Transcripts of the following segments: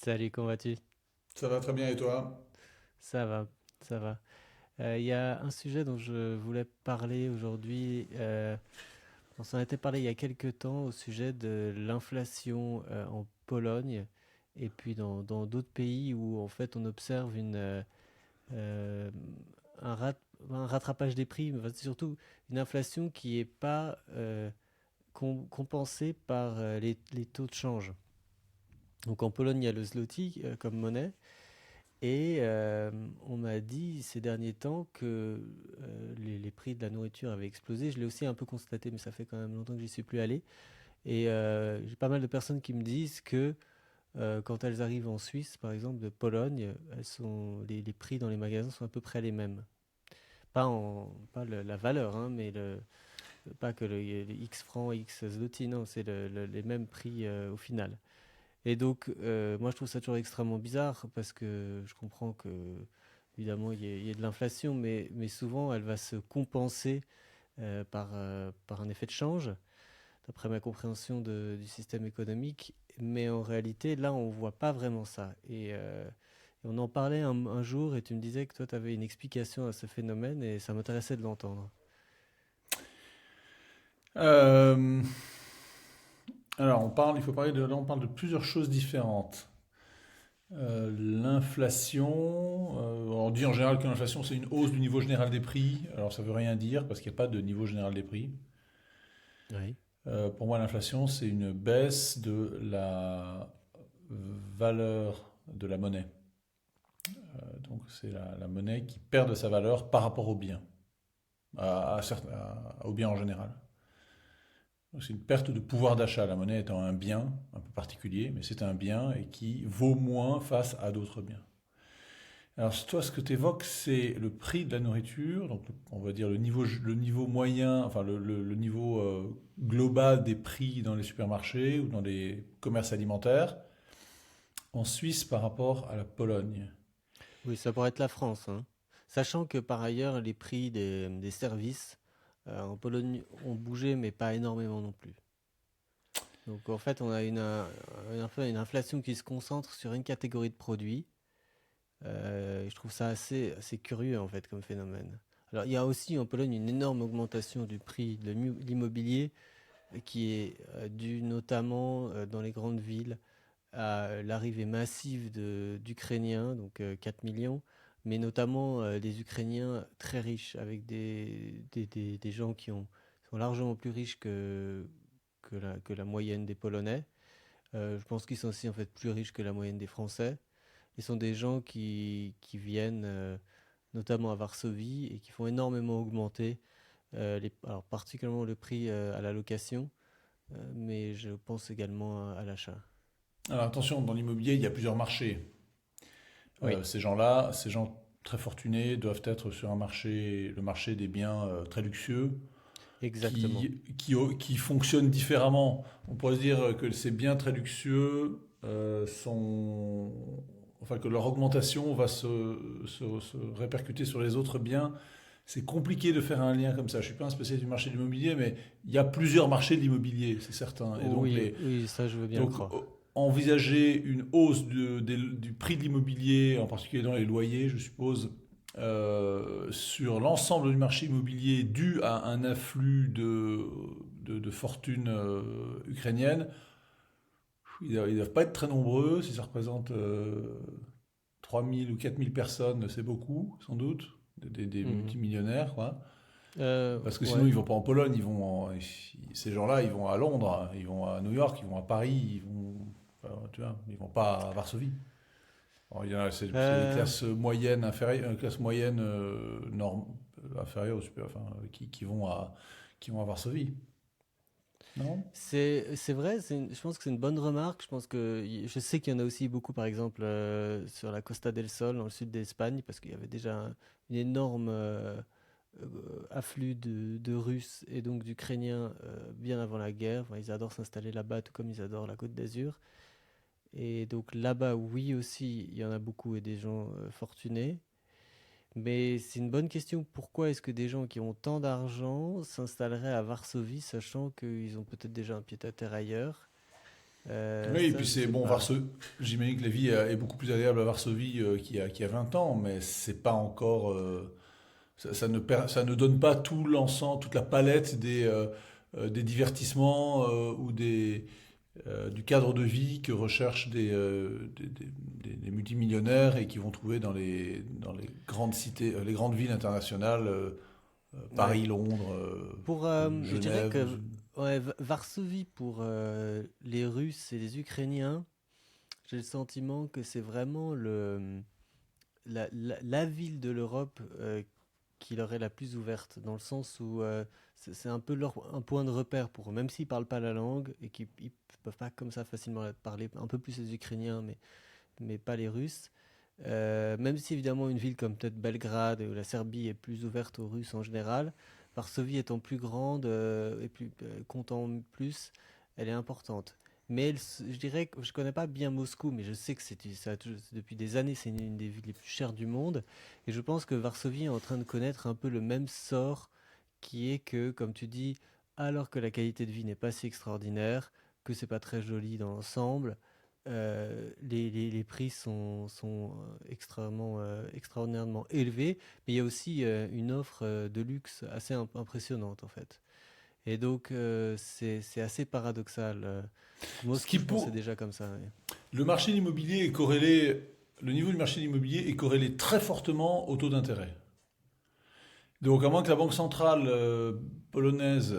Salut, comment vas-tu? Ça va très bien et toi? Ça va, ça va. Il y a un sujet dont je voulais parler aujourd'hui. On s'en était parlé il y a quelques temps au sujet de l'inflation en Pologne et puis dans d'autres pays où en fait on observe euh, un, un rattrapage des prix, mais enfin, c'est surtout une inflation qui n'est pas compensée par les taux de change. Donc en Pologne, il y a le zloty comme monnaie. Et on m'a dit ces derniers temps que les prix de la nourriture avaient explosé. Je l'ai aussi un peu constaté, mais ça fait quand même longtemps que j'y suis plus allé. Et j'ai pas mal de personnes qui me disent que quand elles arrivent en Suisse, par exemple, de Pologne, les prix dans les magasins sont à peu près les mêmes. Pas la valeur, hein, mais pas que le X francs, X zloty, non, c'est les mêmes prix au final. Et donc, moi, je trouve ça toujours extrêmement bizarre parce que je comprends que, évidemment, il y ait de l'inflation, mais souvent, elle va se compenser par un effet de change, d'après ma compréhension du système économique. Mais en réalité, là, on ne voit pas vraiment ça. Et on en parlait un jour et tu me disais que toi, tu avais une explication à ce phénomène et ça m'intéressait de l'entendre. Euh, alors, il faut parler là, on parle de plusieurs choses différentes. L'inflation, on dit en général que l'inflation c'est une hausse du niveau général des prix. Alors ça veut rien dire parce qu'il n'y a pas de niveau général des prix. Oui. Pour moi, l'inflation c'est une baisse de la valeur de la monnaie. Donc c'est la monnaie qui perd de sa valeur par rapport au bien, au bien en général. C'est une perte de pouvoir d'achat. La monnaie étant un bien un peu particulier, mais c'est un bien et qui vaut moins face à d'autres biens. Alors toi, ce que tu évoques, c'est le prix de la nourriture, donc on va dire le niveau moyen, enfin le niveau global des prix dans les supermarchés ou dans les commerces alimentaires en Suisse par rapport à la Pologne. Oui, ça pourrait être la France, hein. Sachant que par ailleurs, les prix des services en Pologne ont bougé, mais pas énormément non plus. Donc en fait, on a une inflation qui se concentre sur une catégorie de produits. Je trouve ça assez curieux en fait comme phénomène. Alors il y a aussi en Pologne une énorme augmentation du prix de l'immobilier qui est due notamment dans les grandes villes à l'arrivée massive d'Ukrainiens, donc 4 millions, mais notamment des Ukrainiens très riches, avec des gens sont largement plus riches que la moyenne des Polonais. Je pense qu'ils sont aussi en fait plus riches que la moyenne des Français. Ils sont des gens qui viennent notamment à Varsovie et qui font énormément augmenter, alors particulièrement le prix à la location, mais je pense également à l'achat. Alors attention, dans l'immobilier, il y a plusieurs marchés. Oui, Ces gens-là, ces gens très fortunés doivent être sur un marché, le marché des biens très luxueux, exactement. qui fonctionnent différemment. On pourrait se dire que ces biens très luxueux enfin que leur augmentation va se répercuter sur les autres biens. C'est compliqué de faire un lien comme ça. Je suis pas un spécialiste du marché de l'immobilier, mais il y a plusieurs marchés de l'immobilier, c'est certain. Et donc Oui, oui, ça je veux bien le donc croire. envisager une hausse du prix de l'immobilier, en particulier dans les loyers, je suppose, sur l'ensemble du marché immobilier dû à un afflux de fortunes ukrainiennes, ils ne doivent pas être très nombreux. Si ça représente 3 000 ou 4 000 personnes, c'est beaucoup, sans doute, des Mhm. multimillionnaires, quoi. Parce que sinon, Ouais. ils vont pas en Pologne, ces gens-là, ils vont à Londres, ils vont à New York, ils vont à Paris, enfin, tu vois, ils vont pas à Varsovie. Alors, c'est les Euh, classes moyennes, inférieures, classes moyennes inférieures, enfin, qui vont à Varsovie, non? c'est vrai, je pense que c'est une bonne remarque. Je sais qu'il y en a aussi beaucoup, par exemple, sur la Costa del Sol, dans le sud d'Espagne, parce qu'il y avait déjà une énorme afflux de Russes et donc d'Ukrainiens bien avant la guerre. Enfin, ils adorent s'installer là-bas, tout comme ils adorent la Côte d'Azur. Et donc là-bas, oui aussi, il y en a beaucoup et des gens fortunés. Mais c'est une bonne question. Pourquoi est-ce que des gens qui ont tant d'argent s'installeraient à Varsovie, sachant qu'ils ont peut-être déjà un pied-à-terre ailleurs? Oui, et Ça, puis je c'est sais bon, pas. J'imagine que la vie est beaucoup plus agréable à Varsovie qu'il y a 20 ans, mais c'est pas encore. Ça ne donne pas tout l'ensemble, toute la palette des divertissements du cadre de vie que recherchent des multimillionnaires et qui vont trouver dans les grandes cités, les grandes villes internationales, Ouais. Paris, Londres, Je dirais Genève. que ouais, Varsovie pour les Russes et les Ukrainiens, j'ai le sentiment que c'est vraiment la ville de l'Europe qui leur est la plus ouverte, dans le sens où c'est un peu un point de repère pour eux, même s'ils parlent pas la langue et qu'ils ils peuvent pas comme ça facilement parler, un peu plus les Ukrainiens, mais pas les Russes. Même si évidemment une ville comme peut-être Belgrade ou la Serbie est plus ouverte aux Russes en général, Varsovie étant plus grande et plus comptant plus, elle est importante. Mais je dirais que je connais pas bien Moscou, mais je sais que depuis des années c'est une des villes les plus chères du monde, et je pense que Varsovie est en train de connaître un peu le même sort, qui est que, comme tu dis, alors que la qualité de vie n'est pas si extraordinaire, que c'est pas très joli dans l'ensemble, les prix sont extraordinairement élevés, mais il y a aussi une offre de luxe assez impressionnante en fait. Et donc c'est assez paradoxal. Ce qui Moscou, je pense, c'est pour déjà comme ça. Ouais. le marché de l'immobilier est corrélé, le niveau du marché de l'immobilier est corrélé très fortement au taux d'intérêt. Donc, à moins que la Banque centrale polonaise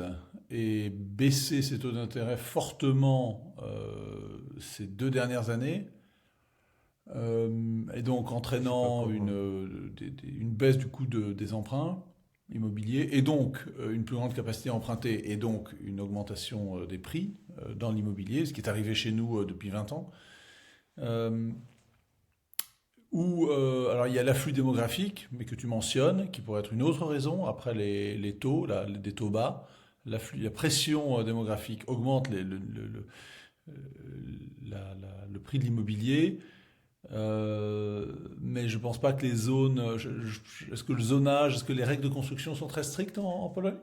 ait baissé ses taux d'intérêt fortement ces 2 dernières années, et donc Ça, je suis pas au entraînant courant. une baisse du coût des emprunts immobiliers, et donc une plus grande capacité à emprunter, et donc une augmentation des prix dans l'immobilier, ce qui est arrivé chez nous depuis 20 ans. Euh, alors il y a l'afflux démographique, mais que tu mentionnes, qui pourrait être une autre raison, après les taux, des taux bas. La pression démographique augmente euh, le prix de l'immobilier, mais je ne pense pas que les zones. Est-ce que le zonage, est-ce que les règles de construction sont très strictes en Pologne?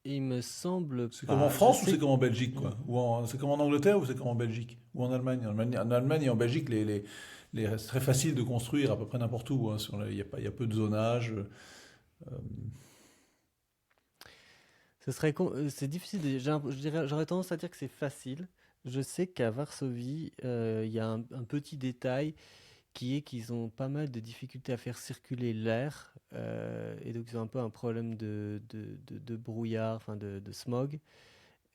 Il me semble C'est comme en pas. Je France ou c'est sais. comme en Belgique, Mm. quoi? C'est comme en Angleterre ou c'est comme en Belgique? Ou en Allemagne? En Allemagne et en Belgique, c'est très facile de construire à peu près n'importe où, hein. Il y a peu de zonage. C'est difficile. J'aurais tendance à dire que c'est facile. Je sais qu'à Varsovie, il y a un petit détail qui est qu'ils ont pas mal de difficultés à faire circuler l'air, et donc ils ont un peu un problème de brouillard, enfin de smog.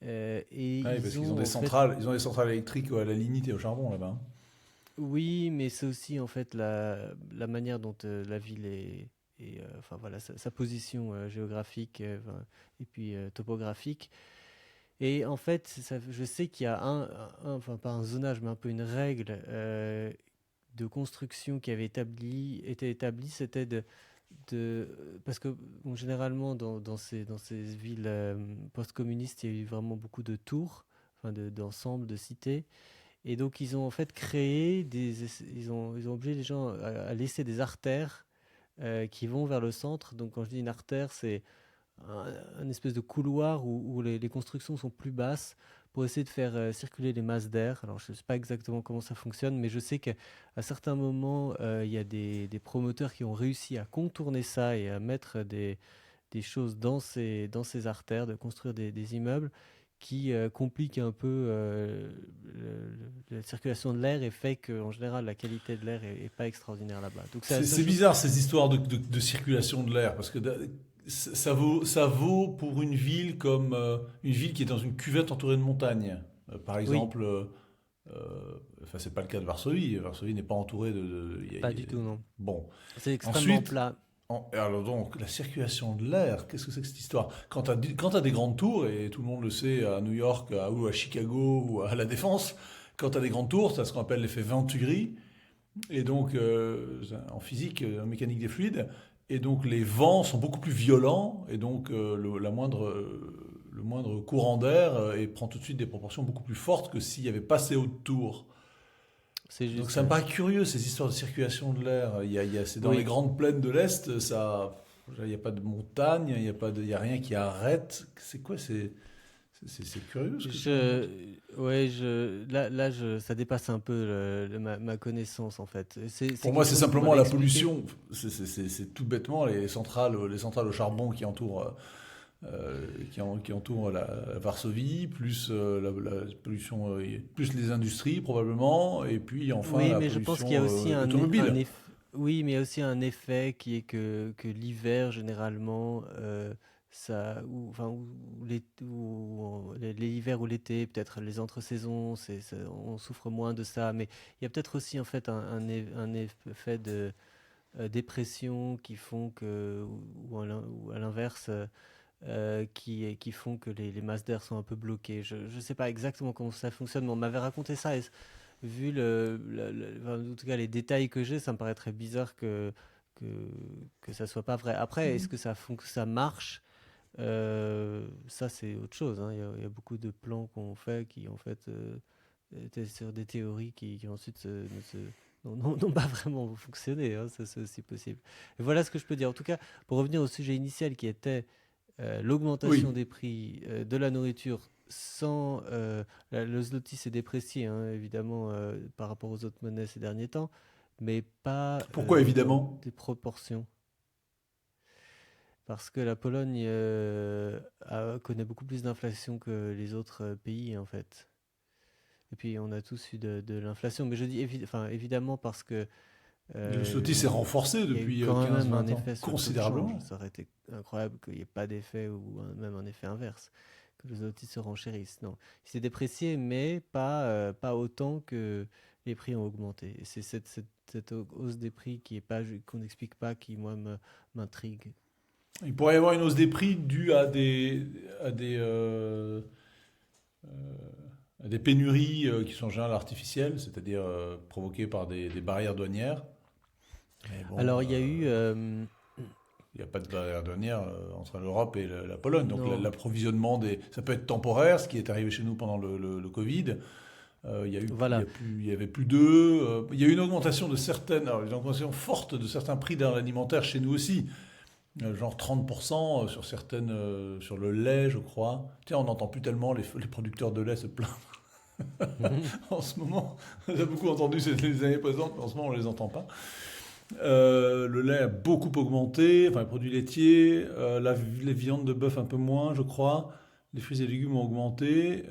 Et Ouais, parce ils qu'ils ont ont des en fait, centrales, ils ont des centrales électriques à la lignite et au charbon là-bas, hein. oui, mais c'est aussi en fait la manière dont la ville enfin voilà, sa position géographique et puis topographique. Et en fait, je sais qu'il y a enfin pas un zonage, mais un peu une règle de construction qui avait été établie, c'était parce que bon, généralement dans ces villes post-communistes, il y a eu vraiment beaucoup de tours, enfin d'ensembles, de cités, et donc ils ont en fait créé ils ont obligé les gens à laisser des artères qui vont vers le centre. Donc quand je dis une artère, c'est un espèce de couloir où les constructions sont plus basses pour essayer de faire circuler les masses d'air. Alors je ne sais pas exactement comment ça fonctionne, mais je sais qu'à certains moments, il y a des promoteurs qui ont réussi à contourner ça et à mettre des choses dans ces artères, de construire des immeubles qui compliquent un peu la circulation de l'air, et fait qu'en général la qualité de l'air est pas extraordinaire là-bas. Donc c'est la seule C'est chose. bizarre ces histoires de circulation de l'air, parce que ça vaut pour une ville comme une ville qui est dans une cuvette entourée de montagnes. Par Oui, exemple, enfin c'est pas le cas de Varsovie. Varsovie n'est pas entourée pas du tout, non. Bon. C'est extrêmement Ensuite, plat. alors donc, la circulation de l'air, qu'est-ce que c'est que cette histoire? Quand t'as des grandes tours, et tout le monde le sait à New York, ou à Chicago, ou à La Défense, quand t'as des grandes tours, t'as ce qu'on appelle l'effet Venturi, et donc en physique, en mécanique des fluides, et donc les vents sont beaucoup plus violents, et donc le moindre courant d'air et prend tout de suite des proportions beaucoup plus fortes que s'il n'y avait pas ces hautes tours. C'est Donc juste, ça me ouais. paraît curieux, ces histoires de circulation de l'air. C'est dans les Oui, grandes plaines de l'Est, il n'y a pas de montagne, il n'y a rien qui arrête. C'est quoi C'est curieux ce que tu Je, racontes. ouais, ça dépasse un peu ma connaissance en fait. C'est Pour moi, quelque c'est chose qu'on simplement m'avait la expliqué. pollution. C'est tout bêtement les centrales au charbon qui entourent la Varsovie, plus la pollution, plus les industries probablement, et puis enfin Oui, la mais je pense qu'il y a pollution aussi automobile. oui, mais il y a aussi un effet qui est que l'hiver, généralement, enfin, les hivers ou l'été, peut-être les entre-saisons, on souffre moins de ça. Mais il y a peut-être aussi, en fait, un effet de dépression qui font que, ou à l'inverse, qui font que les masses d'air sont un peu bloquées. Je ne sais pas exactement comment ça fonctionne, mais on m'avait raconté ça. Et vu enfin, en tout cas les détails que j'ai, ça me paraît très bizarre que, que ça soit pas vrai. Après, est-ce que ça marche? Ça, c'est autre chose, hein. Il y a beaucoup de plans qu'on fait qui, en fait, étaient sur des théories qui ensuite n'ont pas vraiment fonctionné, hein. Ça, c'est aussi possible. Et voilà ce que je peux dire. En tout cas, pour revenir au sujet initial qui était l'augmentation Oui. des prix de la nourriture sans... le zloty s'est déprécié, hein, évidemment, par rapport aux autres monnaies ces derniers temps, mais pas Pourquoi dans évidemment? des proportions. Parce que la Pologne connaît beaucoup plus d'inflation que les autres pays, en fait. Et puis, on a tous eu de l'inflation. Mais je dis enfin, évidemment parce que Le zloty s'est renforcé il y a eu depuis quand même un 15-20 ans, effet sur le taux de change. considérablement. Ça aurait été incroyable qu'il n'y ait pas d'effet ou même un effet inverse, que le zloty se renchérisse. Non, il s'est déprécié, mais pas autant que les prix ont augmenté. Et c'est cette hausse des prix qu'on n'explique pas qui, moi, m'intrigue. Il pourrait y avoir une hausse des prix due à des pénuries qui sont en général artificielles, c'est-à-dire provoquées par des barrières douanières. Mais bon, Alors, il y a eu... il n'y a pas de barrière douanière entre l'Europe et la Pologne. Donc non, l'approvisionnement ça peut être temporaire, ce qui est arrivé chez nous pendant le Covid. voilà. Il y avait plus d'œufs. Il y a eu une augmentation une augmentation forte de certains prix dans l'alimentaire chez nous aussi. Genre 30% sur le lait, je crois. Tiens, on n'entend plus tellement les producteurs de lait se plaindre en ce moment. On a beaucoup entendu les années précédentes, mais en ce moment, on ne les entend pas. Le lait a beaucoup augmenté, enfin les produits laitiers, les viandes de bœuf un peu moins, je crois. Les fruits et légumes ont augmenté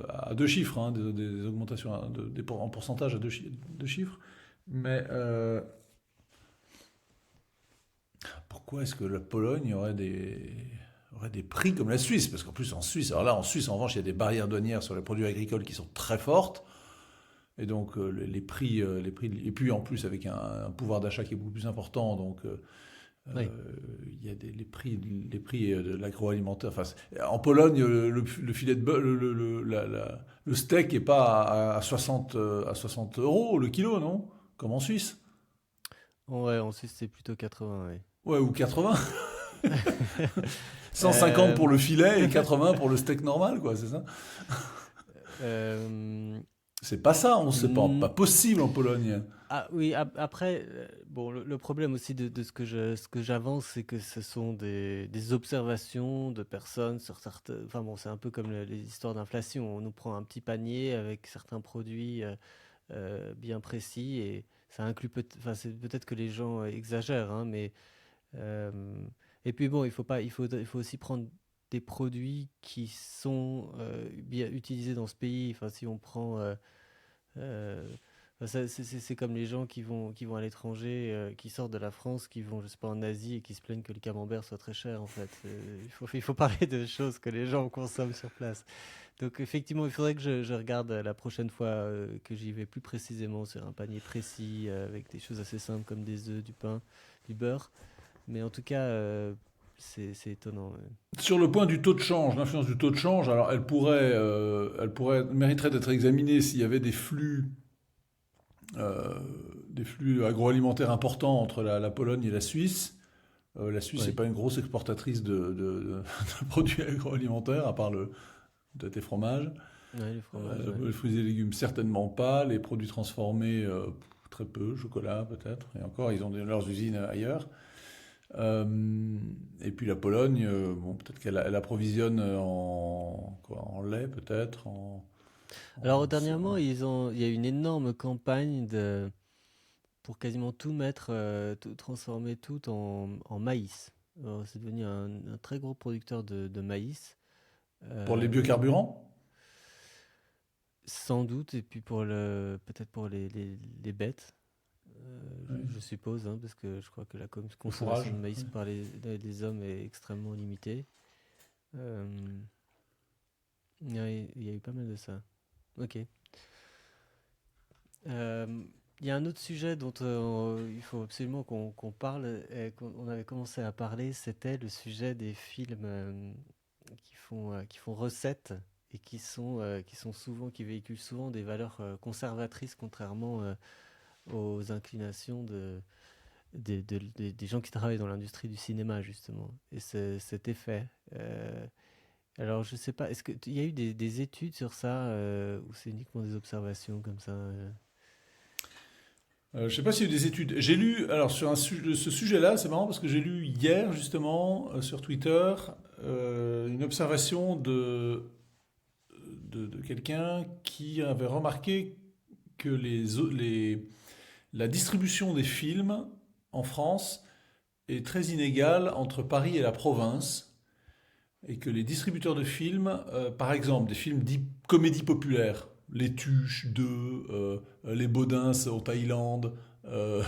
à deux chiffres, hein, des augmentations en pourcentage à deux chiffres. Mais pourquoi est-ce que la Pologne aurait des prix comme la Suisse? Parce qu'en plus en Suisse, alors là en Suisse en revanche, il y a des barrières douanières sur les produits agricoles qui sont très fortes. Et donc les prix, et puis en plus avec un pouvoir d'achat qui est beaucoup plus important, donc Oui. il y a les prix de l'agroalimentaire. Enfin, en Pologne, le filet de bœuf, le steak n'est pas à 60 euros le kilo, non? Comme en Suisse. Ouais, en Suisse, c'est plutôt 80, oui. Ouais, ou 80. 150 pour Euh, le filet et 80 pour le steak normal, quoi, c'est ça? euh, C'est pas ça, c'est pas n- possible en Pologne. ah oui, après, bon, le problème aussi de ce que j'avance, c'est que ce sont des observations de personnes sur certains. Enfin bon, c'est un peu comme les histoires d'inflation. On nous prend un petit panier avec certains produits bien précis et ça inclut enfin, c'est peut-être que les gens exagèrent, hein, mais euh, et puis bon, il faut aussi prendre des produits qui sont bien utilisés dans ce pays. Enfin, si on prend euh, c'est comme les gens qui vont à l'étranger, qui sortent de la France, qui vont, je sais pas, en Asie et qui se plaignent que le camembert soit très cher, en fait. Il faut parler de choses que les gens consomment sur place. Donc, effectivement, il faudrait que je regarde la prochaine fois que j'y vais plus précisément sur un panier précis, avec des choses assez simples comme des œufs, du pain, du beurre. Mais en tout cas, c'est étonnant. Ouais. Sur le point du taux de change, l'influence du taux de change, alors mériterait d'être examinée s'il y avait euh, des flux agroalimentaires importants entre la Pologne et la Suisse. La Suisse n'est Oui, pas une grosse exportatrice de produits agroalimentaires, à part peut-être les fromages. ouais, les fromages, ouais. Les fruits et légumes, certainement pas. Les produits transformés, très peu. Chocolat, peut-être. Et encore, ils ont leurs usines ailleurs. Et puis la Pologne, bon, peut-être elle approvisionne en lait, peut-être, Alors en- dernièrement, il y a eu une énorme campagne pour quasiment tout mettre, transformer tout en maïs. Alors, c'est devenu un très gros producteur de maïs. pour les Euh, biocarburants. Sans doute, et puis peut-être pour les bêtes, je Oui. suppose, hein, parce que je crois que la Le consommation fourrage. de maïs Oui. par les hommes est extrêmement limitée. Euh, il y a eu pas mal de ça. Ok. Euh, il y a un autre sujet dont il faut absolument qu'on parle, et qu'on avait commencé à parler, c'était le sujet des films qui font recette et qui sont souvent, qui véhiculent souvent des valeurs conservatrices, contrairement aux inclinations des gens qui travaillent dans l'industrie du cinéma, justement. Et cet effet. Alors, je sais pas, est-ce qu'il y a eu des études sur ça, ou c'est uniquement des observations comme ça Je ne sais pas s'il y a eu des études. J'ai lu, alors sur ce sujet-là, c'est marrant parce que j'ai lu hier justement sur Twitter une observation de quelqu'un qui avait remarqué que la distribution des films en France est très inégale entre Paris et la province et que les distributeurs de films, par exemple des films dits comédies populaires, Les Tuches 2, Les Baudins en Thaïlande, euh,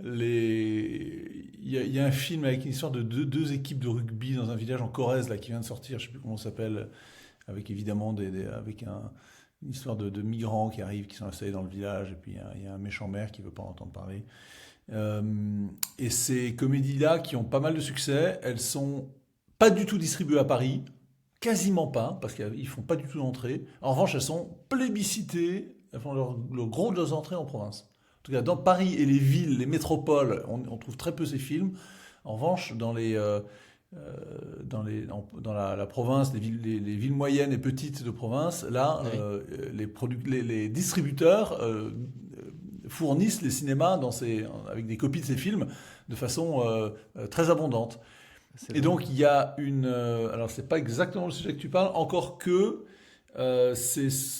il y a un film avec une histoire de deux équipes de rugby dans un village en Corrèze là, qui vient de sortir, je ne sais plus comment ça s'appelle, avec évidemment avec une histoire de migrants qui arrivent, qui sont installés dans le village, et puis il y a un méchant maire qui ne veut pas en entendre parler. Euh, et ces comédies-là, qui ont pas mal de succès, elles sont pas du tout distribuées à Paris, quasiment pas, parce qu'ils font pas du tout d'entrée. En revanche, elles sont plébiscitées, elles font le gros de leurs entrées en province. En tout cas, dans Paris et les villes, les métropoles, on trouve très peu ces films. En revanche, dans la province, les villes moyennes et petites de province, là, Oui. les distributeurs fournissent les cinémas avec des copies de ces films de façon très abondante. C'est Et drôle. donc il y a alors c'est pas exactement le sujet que tu parles, encore que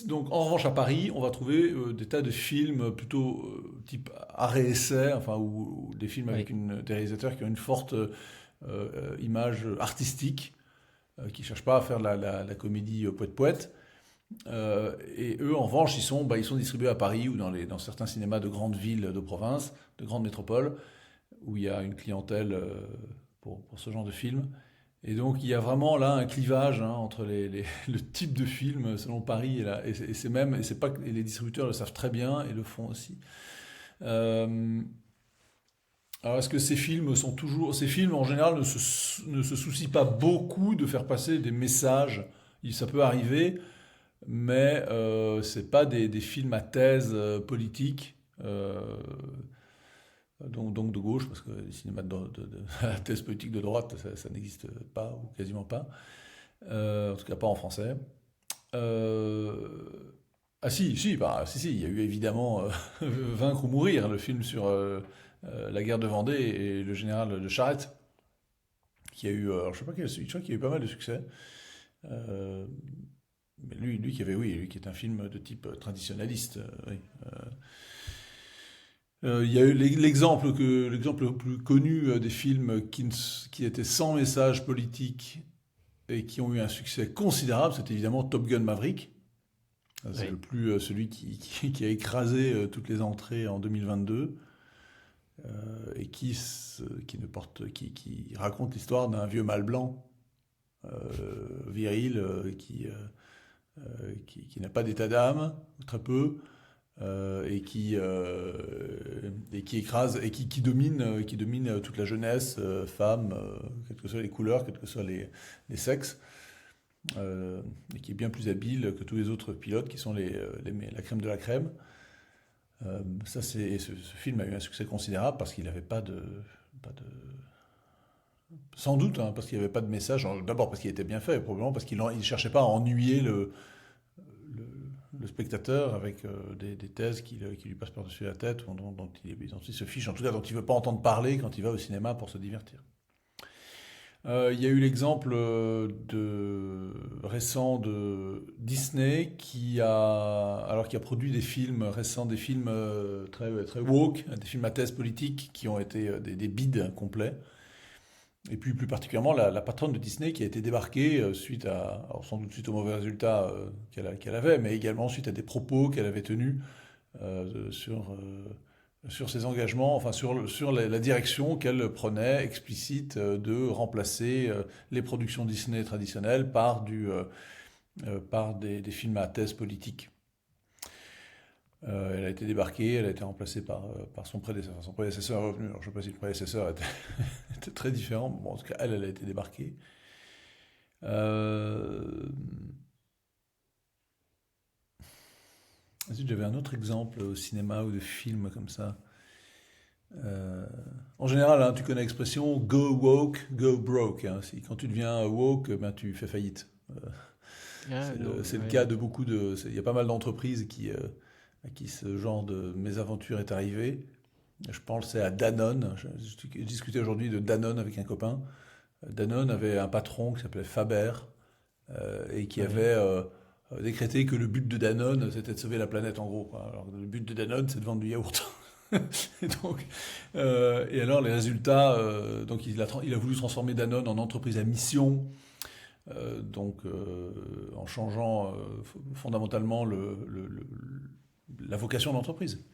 donc en revanche à Paris, on va trouver des tas de films plutôt type arrêt-essai, enfin ou des films avec Oui. des réalisateurs qui ont une forte image artistique, qui cherchent pas à faire la comédie poète-poète. Et eux, en revanche, ils sont distribués à Paris ou dans certains cinémas de grandes villes de province, de grandes métropoles, où il y a une clientèle pour ce genre de film. Et donc, il y a vraiment là un clivage hein, entre le type de film selon Paris et c'est même, et c'est pas que et les distributeurs le savent très bien et le font aussi. Euh, alors, est-ce que ces films en général ne se soucient pas beaucoup de faire passer des messages? Ça peut arriver, mais c'est pas des films à thèse politique, donc de gauche, parce que les cinémas à thèse politique de droite, ça n'existe pas ou quasiment pas, en tout cas pas en français. Euh, ah si, il y a eu évidemment Vaincre ou mourir, le film sur la guerre de Vendée et le général de Charette, qui a eu, alors je sais pas je crois qu'il y a eu pas mal de succès. Euh, mais lui qui est un film de type traditionnaliste. Oui. Il y a eu l'exemple le plus connu des films qui étaient sans message politique et qui ont eu un succès considérable, c'était évidemment Top Gun Maverick. C'est Oui. le plus celui qui a écrasé toutes les entrées en 2022 et qui raconte l'histoire d'un vieux mâle blanc viril qui n'a pas d'état d'âme, très peu, et qui écrase et qui domine toute la jeunesse, femmes, quelles que soient les couleurs, quels que soient les sexes, et qui est bien plus habile que tous les autres pilotes qui sont la crème de la crème. Ce film a eu un succès considérable parce qu'il n'avait pas de sans doute, hein, parce qu'il n'y avait pas de message. D'abord parce qu'il était bien fait, probablement parce qu'il ne cherchait pas à ennuyer le spectateur avec des thèses qui lui passent par-dessus la tête, ou dont il se fiche, en tout cas dont il ne veut pas entendre parler quand il va au cinéma pour se divertir. Il y a eu l'exemple récent de Disney qui a produit des films récents, des films très, très woke, des films à thèse politique qui ont été des bides complets. Et puis plus particulièrement la patronne de Disney qui a été débarquée alors sans doute suite aux mauvais résultats qu'elle avait, mais également suite à des propos qu'elle avait tenus sur ses engagements, enfin sur la direction qu'elle prenait explicite de remplacer les productions Disney traditionnelles par des films à thèse politique. Elle a été débarquée, elle a été remplacée par son prédécesseur. Son prédécesseur est revenu. Alors, je ne sais pas si le prédécesseur était très différent. Bon, en tout cas, elle a été débarquée. J'avais un autre exemple au cinéma ou de film comme ça. En général, hein, tu connais l'expression go woke, go broke. Hein. Quand tu deviens woke, ben, tu fais faillite. C'est le cas de beaucoup de. Il y a pas mal d'entreprises à qui ce genre de mésaventure est arrivé. Je pensais à Danone. J'ai discuté aujourd'hui de Danone avec un copain. Danone avait un patron qui s'appelait Faber et qui avait décrété que le but de Danone, c'était de sauver la planète en gros. Quoi. Alors, le but de Danone, c'est de vendre du yaourt. Et alors les résultats, donc il a voulu transformer Danone en entreprise à mission. En changeant fondamentalement la vocation de l'entreprise.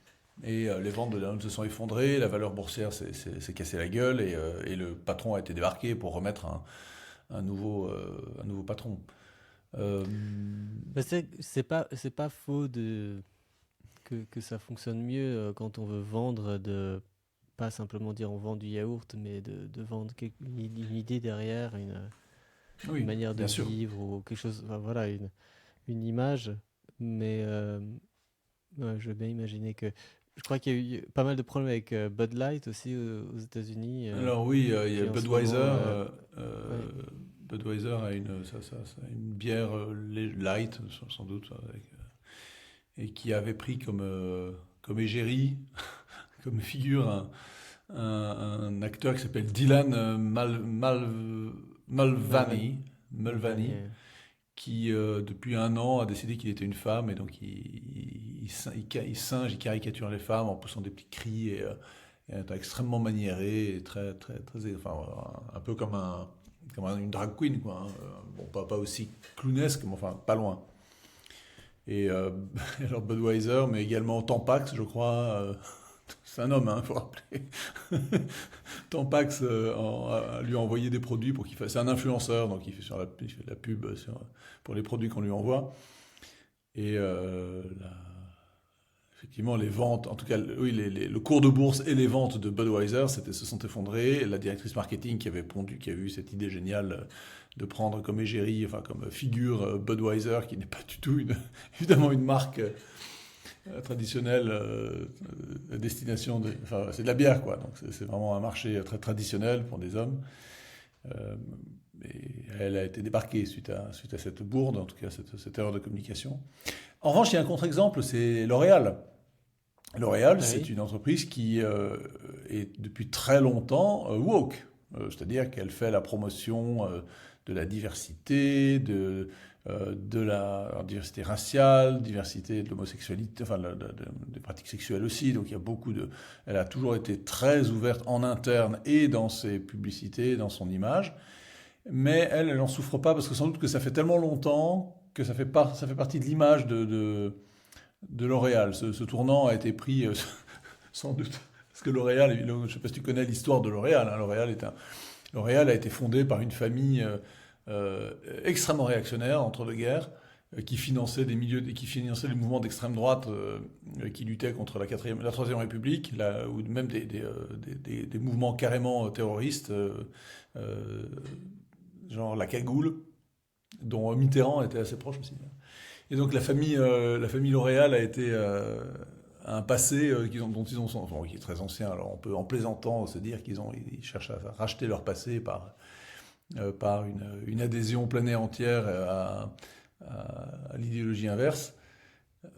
Et les ventes de Danone se sont effondrées, la valeur boursière s'est cassée la gueule et le patron a été débarqué pour remettre un nouveau patron. C'est pas faux que ça fonctionne mieux quand on veut vendre, de pas simplement dire on vend du yaourt, mais de vendre une idée derrière, une manière de vivre ou quelque chose, enfin, voilà, une image. Mais ouais, je veux bien imaginer que. Je crois qu'il y a eu pas mal de problèmes avec Bud Light aussi aux États-Unis. Alors oui, il y a Budweiser. Ouais. Budweiser a une bière light, sans doute, et qui avait pris comme égérie, comme figure, un acteur qui s'appelle Dylan Mulvaney, qui depuis un an a décidé qu'il était une femme et donc il singe, il caricature les femmes en poussant des petits cris et est extrêmement maniéré et très très très, enfin un peu comme une drag queen quoi. Hein. Bon, pas aussi clownesque, mais enfin pas loin. Et alors Budweiser, mais également Tampax, je crois. C'est un homme, il faut rappeler. Tampax lui a envoyé des produits pour qu'il fasse. C'est un influenceur, donc il fait de la pub pour les produits qu'on lui envoie. Et effectivement, les ventes, en tout cas, oui, le cours de bourse et les ventes de Budweiser se sont effondrés. Et la directrice marketing qui a eu cette idée géniale de prendre comme égérie, enfin comme figure Budweiser, qui n'est pas du tout évidemment une marque traditionnelle destination enfin c'est de la bière quoi, donc c'est vraiment un marché très traditionnel pour des hommes. Et elle a été débarquée suite à cette bourde, en tout cas cette erreur de communication. En revanche, il y a un contre-exemple, c'est L'Oréal. L'Oréal, c'est une entreprise qui est depuis très longtemps woke, c'est-à-dire qu'elle fait la promotion de la diversité, de la diversité raciale, diversité de l'homosexualité, enfin des pratiques sexuelles aussi. Donc il y a elle a toujours été très ouverte en interne et dans ses publicités, dans son image. Mais elle n'en souffre pas parce que sans doute que ça fait tellement longtemps que ça fait partie de l'image de L'Oréal. Ce tournant a été pris sans doute parce que L'Oréal, je ne sais pas si tu connais l'histoire de L'Oréal. Hein, L'Oréal a été fondé par une famille extrêmement réactionnaire entre deux guerres, qui finançait les mouvements d'extrême droite qui luttaient contre la Troisième République, ou même des mouvements carrément terroristes, genre la Cagoule, dont Mitterrand était assez proche aussi. Et donc la famille L'Oréal a un passé dont ils ont, qui est très ancien. Alors on peut en plaisantant se dire qu'ils cherchent à racheter leur passé par une adhésion pleine et entière à l'idéologie inverse.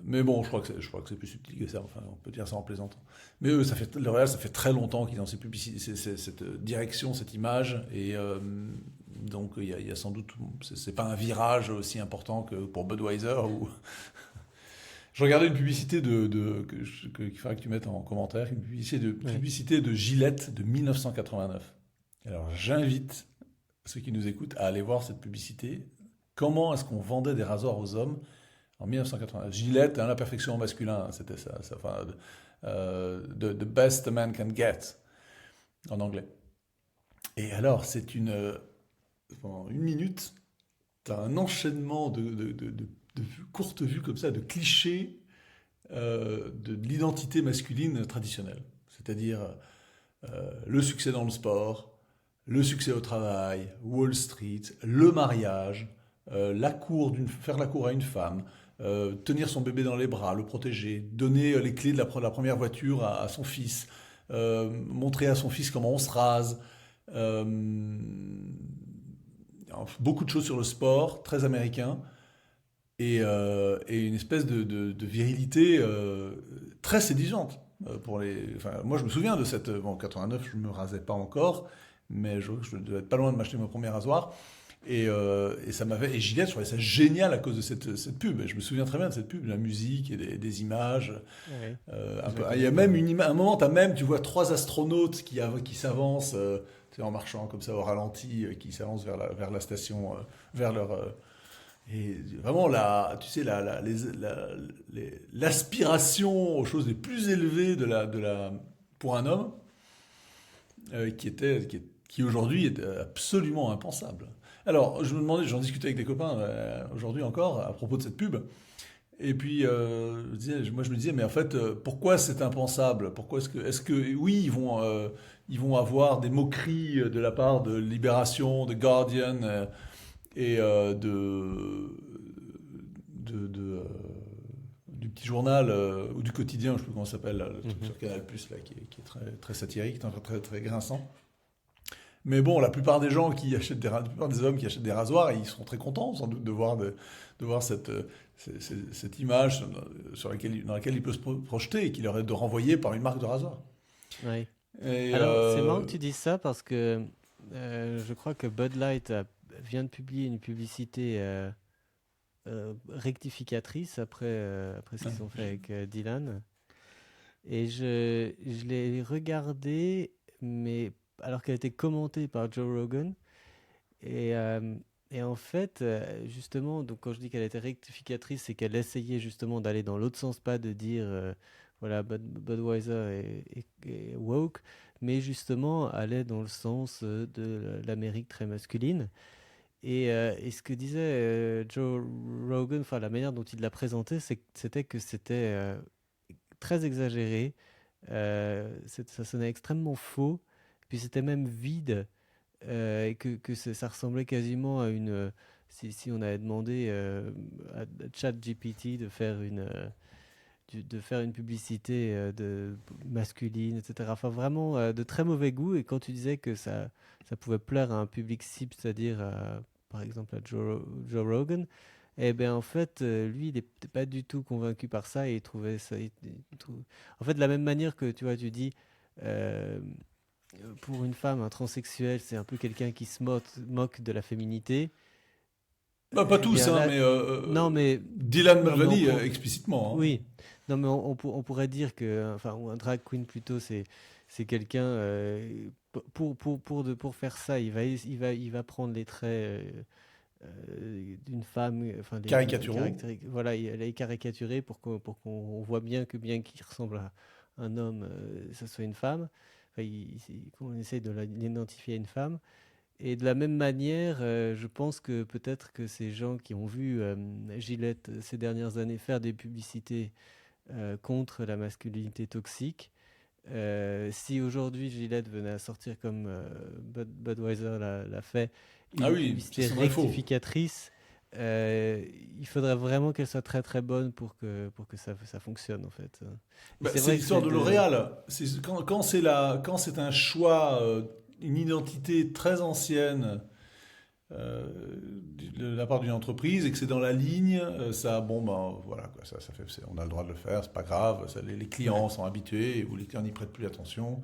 Mais bon, je crois que c'est plus subtil que ça. Enfin, on peut dire ça en plaisantant. Mais eux, L'Oréal, ça fait très longtemps qu'ils ont ces publicités, cette direction, cette image. Et donc, il y a sans doute. C'est pas un virage aussi important que pour Budweiser. Je regardais une publicité qu'il faudrait que tu mettes en commentaire, une Ouais. publicité de Gillette de 1989. Alors, j'invite ceux qui nous écoutent à aller voir cette publicité. Comment est-ce qu'on vendait des rasoirs aux hommes en 1980? Gillette, hein, la perfection au masculin, c'était ça. Enfin, the best a man can get, en anglais. Et alors, pendant une minute, tu as un enchaînement de courtes vues comme ça, de clichés de l'identité masculine traditionnelle. C'est-à-dire le succès dans le sport, le succès au travail, Wall Street, le mariage, faire la cour à une femme, tenir son bébé dans les bras, le protéger, donner les clés de la première voiture à son fils, montrer à son fils comment on se rase. Euh, Beaucoup de choses sur le sport, très américain, et une espèce de virilité très séduisante. Enfin, moi, je me souviens de cette. Bon, en 89, je ne me rasais pas encore, mais je devais être pas loin de m'acheter mon premier rasoir. Et Gillette, je trouvais ça génial à cause de cette pub. Et je me souviens très bien de cette pub, de la musique et des images. Ouais. Un Je peu. la Il y a connais pas, même ouais. un moment, tu vois trois astronautes qui s'avancent, tu sais, en marchant comme ça au ralenti, qui s'avancent vers la station, vers leur. Et vraiment, tu sais, l'aspiration aux choses les plus élevées pour un homme, qui aujourd'hui est absolument impensable. Alors, je me demandais, j'en discutais avec des copains aujourd'hui encore à propos de cette pub. Et puis, moi je me disais, mais en fait, pourquoi c'est impensable? Pourquoi oui, ils vont avoir des moqueries de la part de Libération, de Guardian et du petit journal ou du quotidien, je ne sais plus comment ça s'appelle, là, le truc Mhm. sur Canal+, là, qui est très, très satirique, très, très, très grinçant. Mais bon, la plupart des gens la plupart des hommes qui achètent des rasoirs, ils sont très contents sans doute de voir cette image dans laquelle ils peuvent se projeter et qui leur est de renvoyer par une marque de rasoir. Ouais. Et Alors, c'est marrant que tu dises ça parce que je crois que vient de publier une publicité rectificatrice après ce qu'ils ont fait avec Dylan. Et je l'ai regardée, mais alors qu'elle a été commentée par Joe Rogan. Et, euh, et en fait, justement, donc quand je dis qu'elle était rectificatrice, c'est qu'elle essayait justement d'aller dans l'autre sens, pas de dire voilà, Budweiser est woke, mais justement allait dans le sens de l'Amérique très masculine. Et ce que disait Joe Rogan, enfin la manière dont il l'a présenté, c'était que c'était très exagéré, ça sonnait extrêmement faux, puis c'était même vide. Et que ça ressemblait quasiment à si on avait demandé à ChatGPT de faire une publicité masculine, etc. Enfin, vraiment de très mauvais goût. Et quand tu disais que ça pouvait plaire à un public cible, c'est-à-dire par exemple à Joe Rogan, eh bien en fait, lui, il n'était pas du tout convaincu par ça et il trouvait ça. En fait, de la même manière que tu vois, tu dis. euh, pour une femme, un transsexuel, c'est un peu quelqu'un qui moque de la féminité. bah, pas Eh tous, bien hein, là, mais non mais Dylan non mais Mulvaney explicitement, hein. oui, non mais on pourrait dire que, enfin, ou un drag queen plutôt, c'est quelqu'un pour faire ça, il va prendre les traits d'une femme, enfin les Caricaturaux. caractéristiques, voilà, il les caricaturer pour qu'on voit bien qu'il ressemble à un homme, ça soit une femme. Enfin, qu'on essaye de l'identifier à une femme. Et de la même manière, je pense que peut-être que ces gens qui ont vu Gillette ces dernières années faire des publicités contre la masculinité toxique, si aujourd'hui Gillette venait à sortir comme Budweiser l'a fait, Ah une oui, ça publicité sonnerait faux. rectificatrice, il faudrait vraiment qu'elle soit très très bonne pour que ça fonctionne en fait. Et Bah, c'est c'est vrai que l'histoire c'est de de... L'Oréal. Quand c'est un choix, une identité très ancienne, de la part d'une entreprise et que c'est dans la ligne, ça, bon, ben voilà, quoi, ça fait, on a le droit de le faire, c'est pas grave, ça, les clients sont habitués ou les clients n'y prêtent plus attention.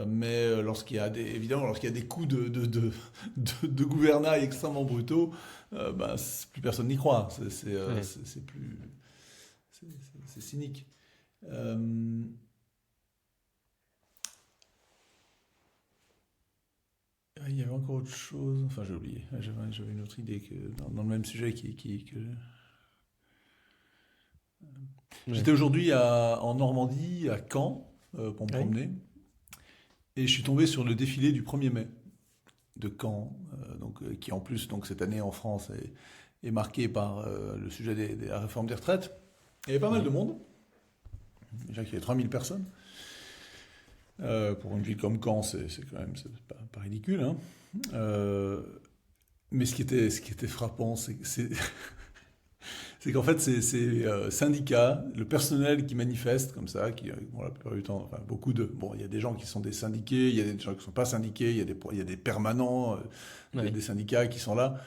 Mais évidemment, lorsqu'il y a des coups de gouvernail extrêmement brutaux, ben, plus personne n'y croit. C'est plus, c'est cynique. Il y avait encore autre chose. Enfin, j'ai oublié. J'avais une autre idée dans le même sujet que... Ouais. J'étais aujourd'hui en Normandie, à Caen, pour me Oui. promener, et je suis tombé sur le défilé du 1er mai de Caen, qui en plus, donc, cette année en France, est marqué par le sujet de la réforme des retraites. Il y avait pas mal de monde. Déjà qu'il y avait 3000 personnes. Pour une ville comme Caen, c'est quand même pas ridicule, hein. Mais ce qui était frappant, c'est qu'en fait, ces syndicats, le personnel qui manifeste comme ça, bon, la plupart du temps, enfin, bon, il y a des gens qui sont des syndiqués, il y a des gens qui ne sont pas syndiqués, il y a des permanents, des syndicats qui sont là.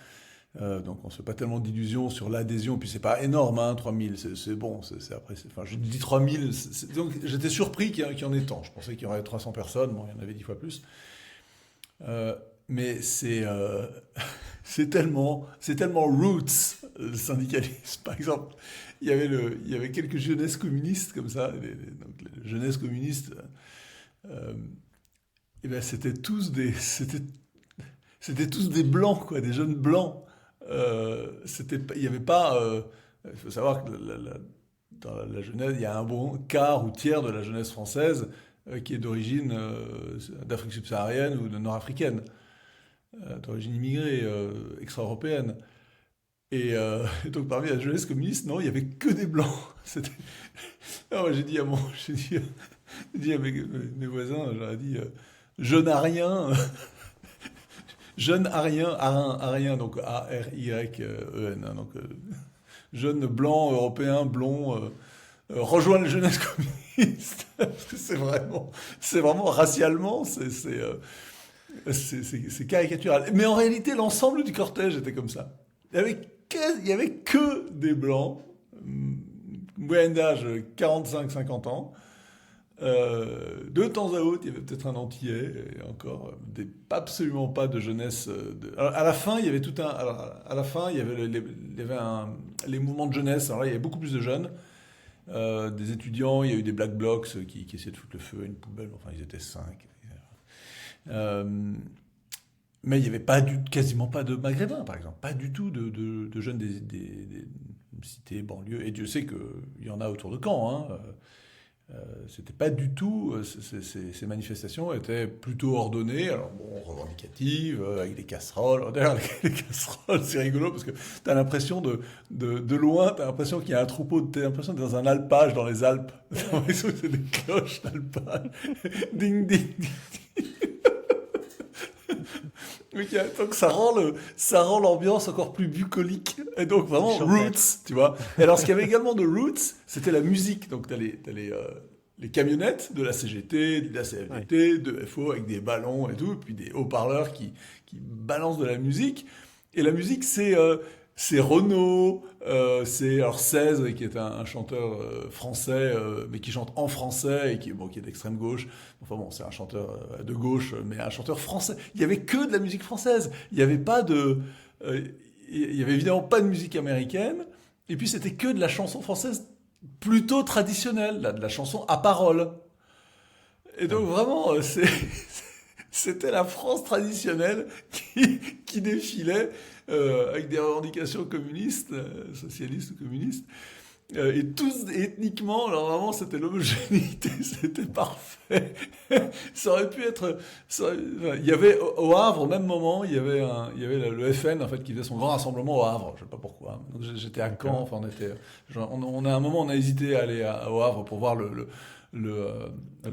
Donc on ne se fait pas tellement d'illusions sur l'adhésion, puis c'est pas énorme, hein, 3000, c'est bon, enfin je dis 3000, donc j'étais surpris qu'il y en ait tant, je pensais qu'il y aurait 300 personnes, bon il y en avait 10 fois plus, mais c'est tellement roots, le syndicalisme, par exemple, il y avait quelques jeunesses communistes comme ça, donc les jeunesses communistes, et ben c'était tous des blancs, quoi, des jeunes blancs. Il y avait pas. Il faut savoir que dans la jeunesse, il y a un bon quart ou tiers de la jeunesse française qui est d'origine d'Afrique subsaharienne ou de nord-africaine, d'origine immigrée, extra-européenne. Et donc parmi la jeunesse communiste, non, il y avait que des blancs. Alors, j'ai dit à mes voisins, j'aurais dit jeune arien. Jeune arien, donc A-R-Y-E-N, hein, donc jeune blanc, européen, blond, rejoint la jeunesse communiste, parce que c'est vraiment racialement, c'est caricatural. Mais en réalité, l'ensemble du cortège était comme ça. Il y avait que des blancs, moyenne d'âge 45-50 ans. De temps à autre, il y avait peut-être un Antillais, et encore, absolument pas de jeunesse. Alors, à la fin, il y avait à la fin, il y avait les mouvements de jeunesse. Alors là, il y avait beaucoup plus de jeunes, des étudiants. Il y a eu des black blocs qui essayaient de foutre le feu à une poubelle. Enfin, ils étaient 5. Mais il y avait quasiment pas de Maghrébins, par exemple. Pas du tout de jeunes des cités, banlieues. Et Dieu sait qu'il y en a autour de Caen, hein. C'était pas du tout. Ces manifestations étaient plutôt ordonnées, alors bon, revendicatives, avec des casseroles. D'ailleurs, les casseroles, c'est rigolo parce que t'as l'impression de loin, t'as l'impression qu'il y a un troupeau, t'as l'impression d'être dans un alpage dans les Alpes. T'as l'impression que c'est des cloches d'alpage. Ding, ding, ding. Donc ça rend l'ambiance encore plus bucolique. Et donc vraiment roots, tu vois. Et alors ce qu'il y avait également de roots, c'était la musique. Donc t'as les camionnettes de la CGT, de la CFDT, de FO avec des ballons et tout, et puis des haut-parleurs qui balancent de la musique. Et la musique, c'est Renaud, c'est alors 16 qui est un chanteur français, mais qui chante en français et qui est d'extrême gauche. Enfin bon, c'est un chanteur de gauche, mais un chanteur français. Il y avait que de la musique française. Il y avait il y avait évidemment pas de musique américaine. Et puis c'était que de la chanson française plutôt traditionnelle, de la chanson à parole. Et donc vraiment, c'était la France traditionnelle qui défilait avec des revendications communistes, socialistes ou communistes. Et tous ethniquement, alors vraiment c'était l'homogénéité, c'était parfait. Ça aurait pu être... il y avait au Havre, au même moment, il y avait le FN en fait, qui faisait son grand rassemblement au Havre, je sais pas pourquoi. Donc, j'étais à Caen, enfin on a un moment on a hésité à aller au Havre pour voir le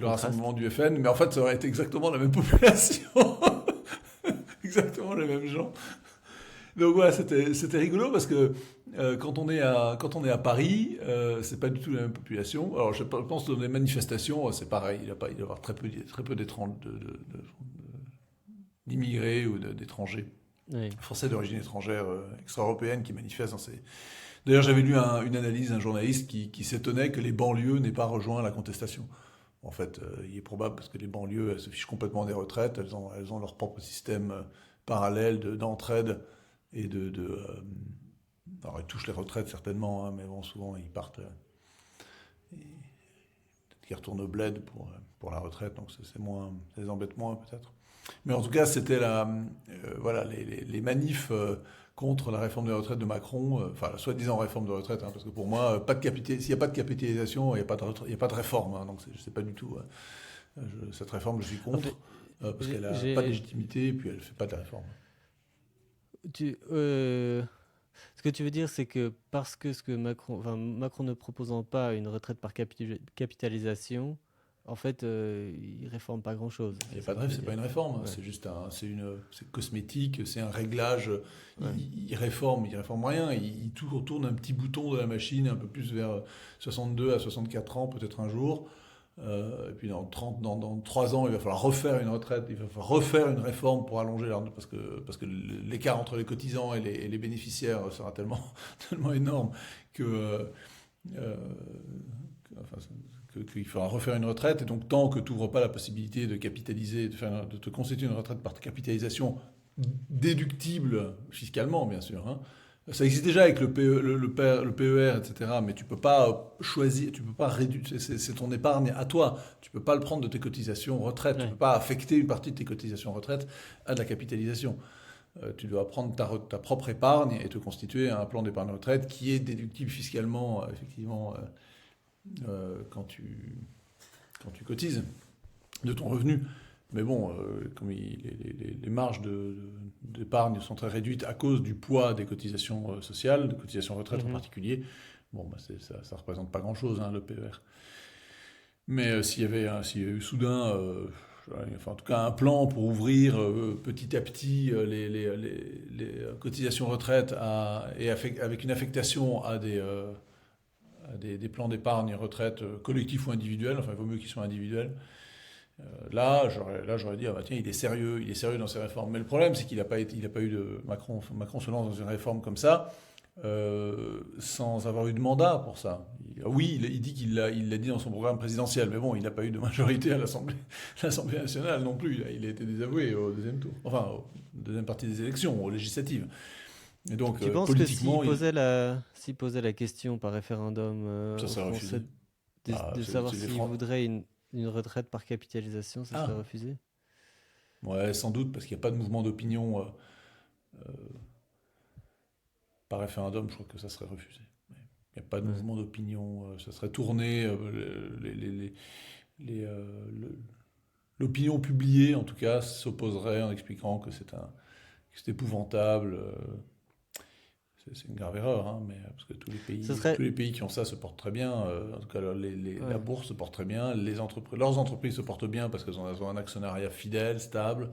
rassemblement du FN, mais en fait ça aurait été exactement la même population, exactement les mêmes gens. Donc voilà, c'était rigolo parce que quand on est à Paris, c'est pas du tout la même population. Alors je pense que dans les manifestations, c'est pareil. Il va y avoir très peu d'immigrés ou d'étrangers. Oui. Français d'origine étrangère extra-européenne qui manifestent dans ces... D'ailleurs, j'avais lu une analyse d'un journaliste qui s'étonnait que les banlieues n'aient pas rejoint la contestation. En fait, il est probable parce que les banlieues, elles se fichent complètement des retraites, elles ont leur propre système parallèle d'entraide et alors, ils touchent les retraites certainement, hein, mais bon, souvent, ils partent... peut-être qu'ils retournent au bled pour la retraite, donc c'est moins... Ça les embête moins, peut-être. Mais en tout cas, c'était voilà, les manifs contre la réforme des retraites de Macron, enfin la soi-disant réforme de retraite, hein, parce que pour moi, s'il n'y a pas de capitalisation, il n'y a, il y a pas de réforme. Hein, donc je ne sais pas du tout. Cette réforme, je suis En contre, fait, parce qu'elle n'a pas de j'ai, légitimité, et puis elle ne fait pas de la réforme. tu, ce que tu veux dire, c'est que parce que Macron ne proposant pas une retraite par capitalisation, en fait, il réforme pas grand-chose. Il y C'est a ça pas que de tu rêve, veux c'est pas dire. une réforme, hein, Ouais, c'est cosmétique, c'est un réglage. ouais. Il réforme rien. Il tourne un petit bouton de la machine un peu plus vers 62 à 64 ans, peut-être un jour. Et puis dans 3 ans, il va falloir refaire une retraite, il va falloir refaire une réforme pour allonger parce que l'écart entre les cotisants et les bénéficiaires sera tellement, tellement énorme que, euh, enfin, qu'il faudra refaire une retraite. Et donc, tant que tu n'ouvres pas la possibilité de capitaliser, de te constituer une retraite par capitalisation déductible fiscalement, bien sûr, hein. Ça existe déjà avec le PER, etc. Mais tu peux pas choisir, tu peux pas réduire, c'est ton épargne à toi. Tu peux pas le prendre de tes cotisations retraite. Tu peux Ouais. pas affecter une partie de tes cotisations retraite à de la capitalisation. Tu dois prendre ta propre épargne et te constituer un plan d'épargne retraite qui est déductible fiscalement, effectivement, quand tu cotises de ton revenu. Mais bon, comme les marges d'épargne sont très réduites à cause du poids des cotisations sociales, des cotisations retraite en Mhm. particulier, bon, bah ça ne représente pas grand-chose, hein, le PER. Mais s'il y avait eu soudain, enfin, en tout cas un plan pour ouvrir petit à petit les cotisations retraite avec une affectation à des plans d'épargne retraite collectifs ou individuels, enfin il vaut mieux qu'ils soient individuels. J'aurais dit, ah bah tiens, il est sérieux dans ses réformes. Mais le problème, c'est qu'il n'a pas eu de Macron se lance dans une réforme comme ça, sans avoir eu de mandat pour ça. Oui, il dit il l'a dit dans son programme présidentiel, mais bon, il n'a pas eu de majorité à l'Assemblée nationale non plus. Il a été désavoué au deuxième tour, enfin, au deuxième partie des élections, aux législatives. Et donc, Tu penses que politiquement, s'il posait la question par référendum ça aux serait refusé. Français Ah, de c'est savoir les s'ils Francs. voudraient une retraite par capitalisation, ça serait Ah, refusé? ouais, sans doute, parce qu'il n'y a pas de mouvement d'opinion par référendum, je crois que ça serait refusé. Il n'y a pas de Ouais. mouvement d'opinion, ça serait tourné, l'opinion publiée en tout cas s'opposerait en expliquant que c'est épouvantable. C'est une grave erreur, hein, mais parce que Ce tous serait, les pays qui ont ça se portent très bien. En tout cas, la ouais. bourse se porte très bien, leurs entreprises se portent bien parce qu'elles ont un actionnariat fidèle, stable,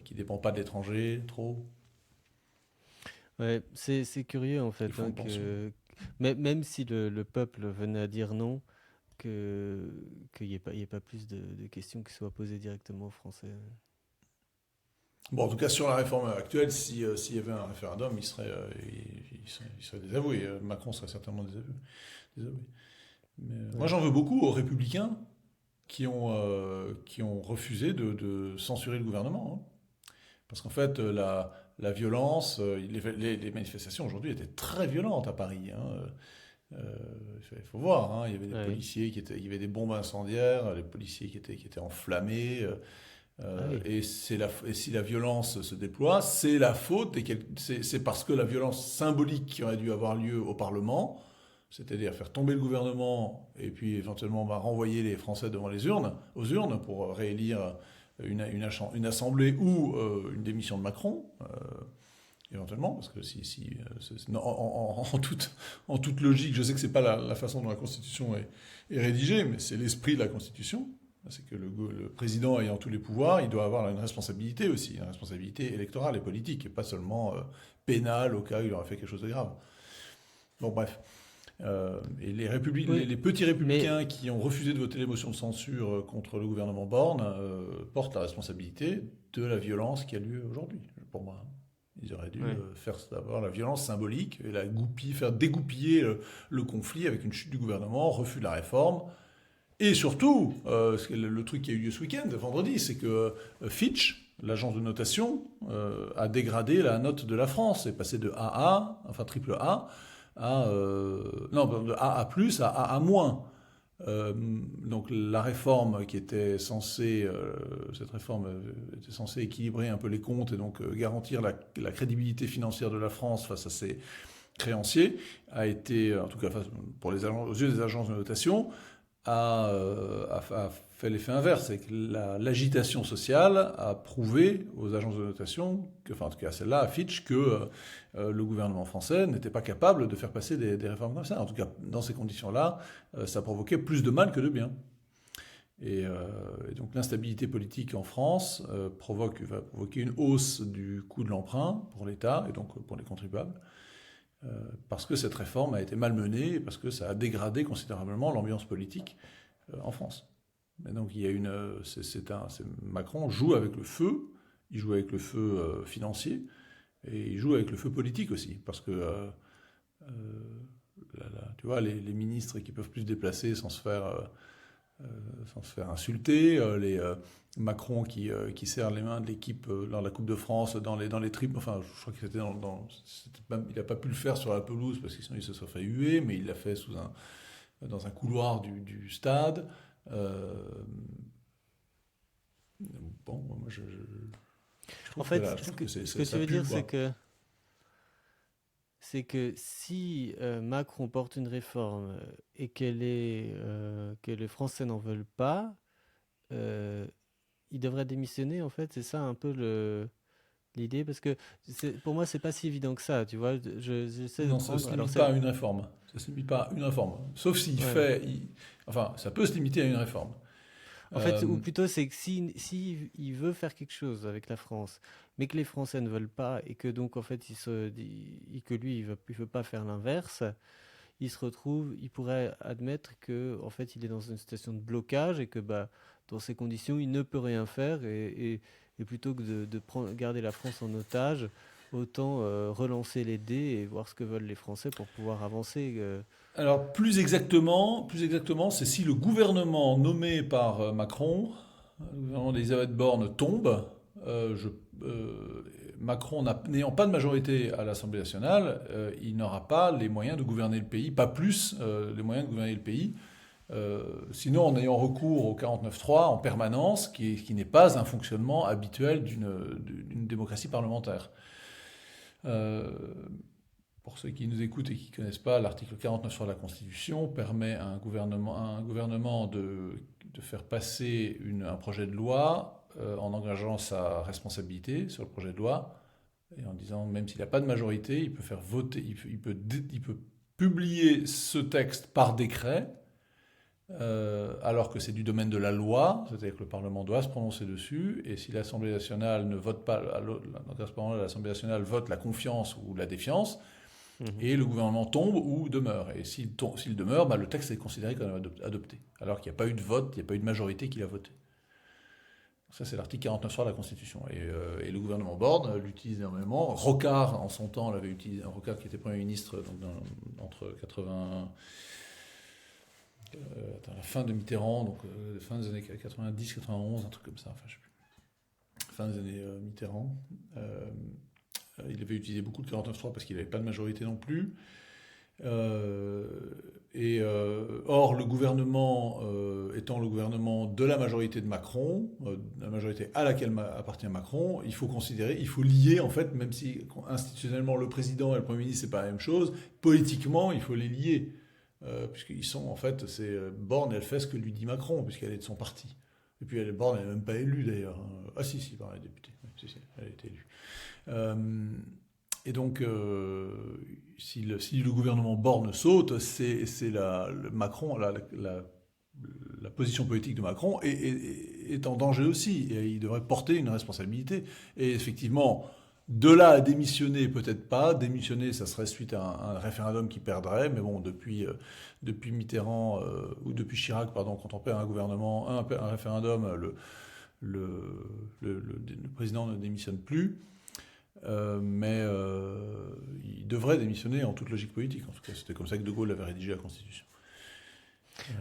qui ne dépend pas de l'étranger trop. Ouais, c'est curieux en Ils fait, font hein, de pension. même si le peuple venait à dire non, que qu'il y ait pas plus de questions qui soient posées directement aux Français. Bon, en tout cas, sur la réforme actuelle, s'il y avait un référendum, il serait désavoué. Macron serait certainement désavoué. Mais, moi, Ouais. j'en veux beaucoup aux républicains qui ont refusé de censurer le gouvernement, hein. Parce qu'en fait, la violence, les manifestations aujourd'hui étaient très violentes à Paris, hein. Euh, il faut voir, hein, il y avait des Ouais. policiers il y avait des bombes incendiaires, les policiers qui étaient enflammés. Ah oui. Et si la violence se déploie, c'est la faute, c'est parce que la violence symbolique qui aurait dû avoir lieu au Parlement, c'est-à-dire faire tomber le gouvernement et puis éventuellement renvoyer les Français devant aux urnes pour réélire une assemblée ou une démission de Macron, éventuellement, parce que non, en toute logique, je sais que c'est pas la façon dont la Constitution est rédigée, mais c'est l'esprit de la Constitution. C'est que le président ayant tous les pouvoirs, il doit avoir une responsabilité aussi, une responsabilité électorale et politique, et pas seulement pénale au cas où il aurait fait quelque chose de grave. Bon, bref. Et Oui, les petits mais républicains qui ont refusé de voter les motions de censure contre le gouvernement Borne portent la responsabilité de la violence qui a lieu aujourd'hui. pour moi. Ils auraient dû faire d'abord la violence symbolique et faire dégoupiller le conflit avec une chute du gouvernement, refus de la réforme. Et surtout, le truc qui a eu lieu ce week-end, vendredi, c'est que Fitch, l'agence de notation, a dégradé la note de la France. C'est passé de AA, enfin triple A, de AA+, à AA-. Donc la réforme qui était censée, cette réforme était censée équilibrer un peu les comptes et donc garantir la crédibilité financière de la France face à ses créanciers, a été, en tout cas aux yeux des agences de notation, a fait l'effet inverse. C'est que l'agitation sociale a prouvé aux agences de notation, en tout cas celle-là, à Fitch, que le gouvernement français n'était pas capable de faire passer des réformes comme ça. En tout cas, dans ces conditions-là, ça provoquait plus de mal que de bien. Et donc l'instabilité politique en France va provoquer une hausse du coût de l'emprunt pour l'État et donc pour les contribuables. Parce que cette réforme a été malmenée et parce que ça a dégradé considérablement l'ambiance politique en France. Et donc il y a Macron joue avec le feu, il joue avec le feu financier et il joue avec le feu politique aussi, parce que tu vois les ministres qui peuvent plus se déplacer sans se faire insulter, Macron qui serre les mains de l'équipe dans la Coupe de France, dans les tribunes. Enfin, je crois que c'était il n'a pas pu le faire sur la pelouse parce que sinon il se serait fait huer, mais il l'a fait dans un couloir du stade. Bon, moi je trouve En fait, je trouve que ce que tu veux dire, c'est que si Macron porte une réforme et que les Français n'en veulent pas, il devrait démissionner, en fait. C'est ça un peu l'idée, parce que pour moi, c'est pas si évident que ça, tu vois. J'essaie de Non, prendre. ça ne se limite pas à une réforme. Ça se limite pas à une réforme. Sauf s'il enfin, ça peut se limiter à une réforme. En fait, ou plutôt, c'est que si il veut faire quelque chose avec la France, mais que les Français ne veulent pas, et que donc, en fait, que lui, il veut pas faire l'inverse, il pourrait admettre que, en fait, il est dans une situation de blocage et que, bah, dans ces conditions, il ne peut rien faire et plutôt que de garder la France en otage, autant relancer les dés et voir ce que veulent les Français pour pouvoir avancer. Alors, plus exactement, c'est si le gouvernement nommé par Macron, le gouvernement d'Elisabeth Borne, tombe, Macron n'ayant pas de majorité à l'Assemblée nationale, il n'aura pas les moyens de gouverner le pays, pas plus les moyens de gouverner le pays. Sinon, en ayant recours au 49-3 en permanence, qui n'est pas un fonctionnement habituel d'une démocratie parlementaire. Pour ceux qui nous écoutent et qui ne connaissent pas, l'article 49 sur la Constitution permet à un gouvernement de faire passer un projet de loi en engageant sa responsabilité sur le projet de loi et en disant même s'il n'a pas de majorité, il peut faire voter, il peut publier ce texte par décret alors que c'est du domaine de la loi, c'est-à-dire que le Parlement doit se prononcer dessus, et si l'Assemblée nationale ne vote pas, l'Assemblée nationale vote la confiance ou la défiance, et le gouvernement tombe ou demeure. Et s'il demeure, bah, le texte est considéré comme adopté, alors qu'il n'y a pas eu de vote, il n'y a pas eu de majorité qui l'a voté. Ça, c'est l'article 49 de la Constitution. Et le gouvernement Borne l'utilise énormément. Rocard, en son temps, l'avait utilisé. Rocard, qui était Premier ministre entre 80... la fin de Mitterrand, donc fin des années 90, 91, un truc comme ça, enfin je sais plus. Fin des années Mitterrand. Il avait utilisé beaucoup de 49.3 parce qu'il n'avait pas de majorité non plus. Or, le gouvernement étant le gouvernement de la majorité de Macron, la majorité à laquelle appartient Macron, il faut lier, en fait, même si institutionnellement le président et le Premier ministre, c'est pas la même chose, politiquement, il faut les lier. Puisqu'ils sont, en fait, Borne, elle fait ce que lui dit Macron, puisqu'elle est de son parti. Et puis, Borne, elle n'est même pas élue, d'ailleurs. Ah si, par la députée. Si, elle a été élue. Et donc, si le gouvernement Borne saute, c'est Macron, la position politique de Macron est en danger aussi. Et il devrait porter une responsabilité. Et effectivement, de là à démissionner, peut-être pas. Démissionner, ça serait suite à un référendum qui perdrait. Mais bon, depuis Mitterrand, ou depuis Chirac, pardon, quand on perd un référendum, le président ne démissionne plus. mais il devrait démissionner en toute logique politique. En tout cas, c'était comme ça que De Gaulle avait rédigé la Constitution.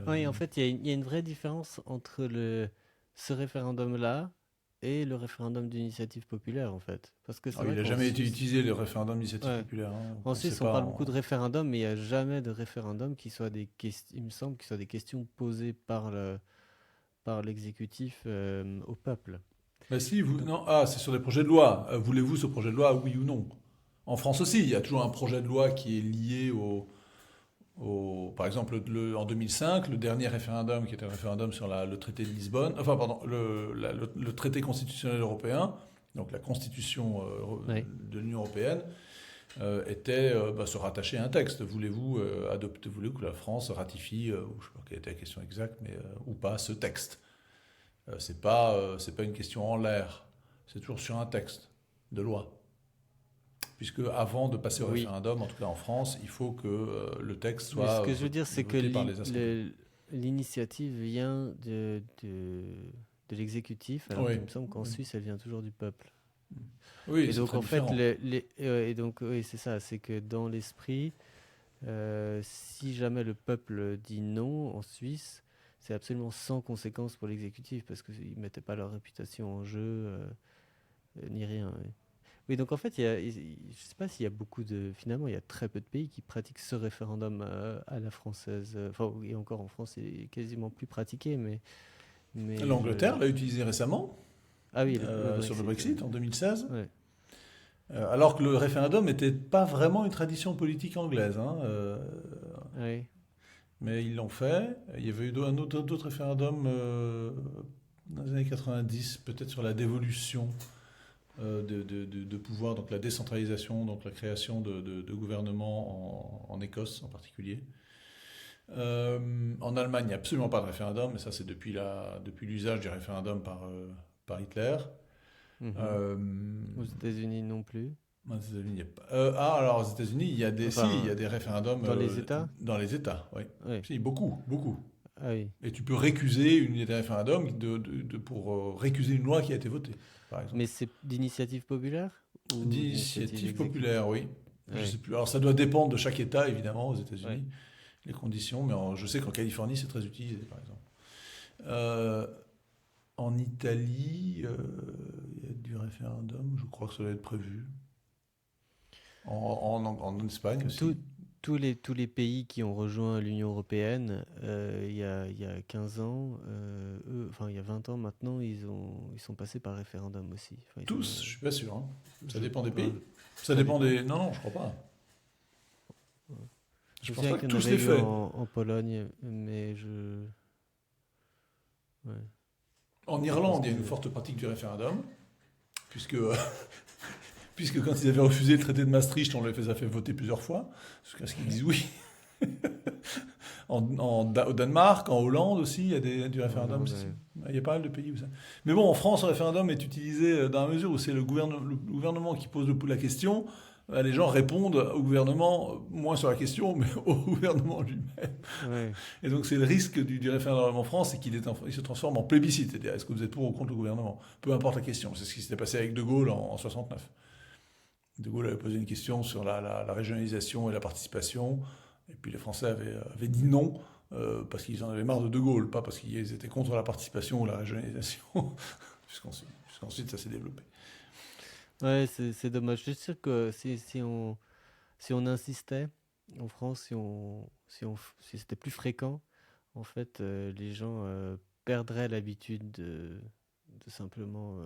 Oui, en fait, il y a une vraie différence entre ce référendum-là et le référendum d'initiative populaire, en fait. Parce que c'est Il vrai n'a qu'en jamais été Suisse, utilisé, le référendum d'initiative ouais, populaire. en On sait Suisse, on pas. parle beaucoup de référendums, mais il n'y a jamais de référendum qui soit il me semble, qui soit des questions posées par l'exécutif au peuple. Bah si, Donc, non, c'est sur des projets de loi. Voulez-vous ce projet de loi, oui ou non? En France aussi, il y a toujours un projet de loi qui est lié par exemple, en 2005, le dernier référendum, qui était un référendum sur le traité de Lisbonne, enfin, pardon, le traité constitutionnel européen, donc la constitution ouais. de l'Union européenne, se rattacher à un texte. Voulez-vous voulez-vous que la France ratifie, je ne sais pas quelle était la question exacte, mais ou pas ce texte? C'est pas une question en l'air, c'est toujours sur un texte de loi. Puisque avant de passer au Oui. référendum, en tout cas en France, il faut que le texte Mais ce soit que je veux dire, c'est que voté par les assemblées. l'initiative vient de l'exécutif, alors Oui, qu'il me semble qu'en oui, Suisse, elle vient toujours du peuple. oui, Et c'est donc, très en fait, différent. et donc, oui, c'est ça, c'est que dans l'esprit, si jamais le peuple dit non en Suisse, c'est absolument sans conséquence pour l'exécutif, parce qu'ils ne mettaient pas leur réputation en jeu, ni rien. Ouais. Oui, donc en fait, je ne sais pas s'il y a beaucoup de... Finalement, il y a très peu de pays qui pratiquent ce référendum à la française. Enfin, et encore en France, c'est quasiment plus pratiqué, mais L'Angleterre l'a utilisé récemment Ah oui, le sur le Brexit, ouais. Brexit en 2016, Ouais, alors que le référendum n'était pas vraiment une tradition politique anglaise, hein, ouais. mais ils l'ont fait. Il y avait eu d'autres référendums dans les années 90, peut-être sur la dévolution de pouvoir, donc la décentralisation, donc la création de gouvernements en Écosse en particulier. En Allemagne, il n'y a absolument pas de référendum, mais ça c'est depuis l'usage du référendum par Hitler. Mhm. Euh, Aux États-Unis non plus. Aux États-Unis, il y a pas- alors aux États-Unis, il y Enfin, a des référendums dans les États? dans les États, oui. Oui. Si, beaucoup, beaucoup. Ah oui. Et tu peux récuser une unité de référendum pour récuser une loi qui a été votée, par Mais exemple. c'est d'initiative populaire ou d'initiative D'initiative exécutive? populaire, oui. Je Oui. sais plus. Alors ça doit dépendre de chaque État, évidemment, aux Ouais. États-Unis, les conditions, mais je sais qu'en Californie, c'est très utilisé, par exemple. Euh, En Italie, il y a du référendum, je crois que ça doit être prévu. En Espagne Tous aussi. tous les pays qui ont rejoint l'Union européenne il y a 15 ans, enfin il y a 20 ans maintenant, ils sont passés par référendum aussi. Enfin, Tous, je suis pas sûr, hein. Ça je- dépend des ben, pays. Ça ça dépend dépend. des. Non, non, je crois pas. Ouais. Je Je me pense souviens pas que qu'il y en tous avait les eu faits. en Pologne, mais je... Ouais. En Je pense Irlande, il y a une que... forte pratique du référendum, puisque, puisque quand ils avaient refusé le traité de Maastricht, on les a fait voter plusieurs fois, jusqu'à ce qu'ils disent oui. Au Danemark, en Hollande aussi, il y a du En référendum. Hollande, ouais. Il y a pas mal de pays où ça. Mais bon, en France, le référendum est utilisé dans la mesure où c'est le gouvernement qui pose la question. Les gens répondent au gouvernement, moins sur la question, mais au gouvernement lui-même. Ouais. Et donc c'est le risque du référendum en France, c'est il se transforme en plébiscite. C'est-à-dire, est-ce que vous êtes pour ou contre le gouvernement? Peu importe la question. C'est ce qui s'était passé avec De Gaulle en 69. De Gaulle avait posé une question sur la régionalisation et la participation. Et puis les Français avaient dit non, parce qu'ils en avaient marre de De Gaulle, pas parce qu'ils étaient contre la participation ou la régionalisation, puisqu'ensuite ça s'est développé. Ouais, c'est dommage. Je suis sûr que si on insistait en France, si c'était plus fréquent, en fait, les gens perdraient l'habitude de simplement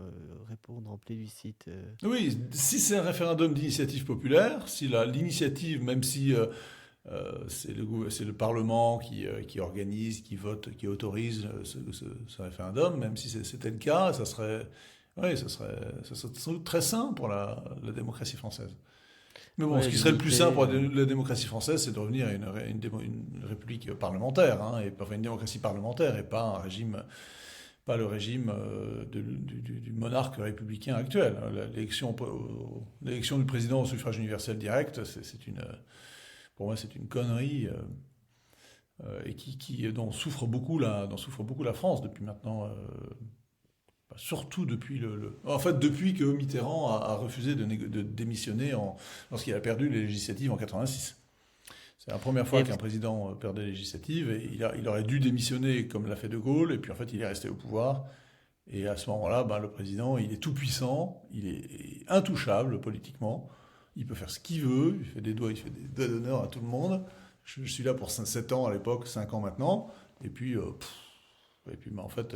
répondre en plébiscite. Oui, si c'est un référendum d'initiative populaire, si l'initiative, même si c'est le Parlement qui organise, qui vote, qui autorise ce référendum, même si c'était le cas, oui, ça serait sans doute très sain pour la démocratie française. Mais bon, ce Ouais, qui serait le plus limiter. sain pour la démocratie française, c'est de revenir à une république parlementaire, hein, enfin une démocratie parlementaire et pas un régime, pas le régime du monarque républicain actuel. L'élection du président au suffrage universel direct, pour moi, c'est une connerie et dont souffre beaucoup la France depuis maintenant Surtout depuis En fait, depuis que Mitterrand a refusé de démissionner lorsqu'il a perdu les législatives en 86. C'est la première fois Et qu'un président perd des législatives et il aurait dû démissionner comme l'a fait De Gaulle et puis en fait il est resté au pouvoir. Et à ce moment-là, ben, le président, il est tout puissant, il est intouchable politiquement, il peut faire ce qu'il veut, il fait des doigts d'honneur à tout le monde. Je suis là pour 7 ans à l'époque, 5 ans maintenant, et puis, ben, en fait,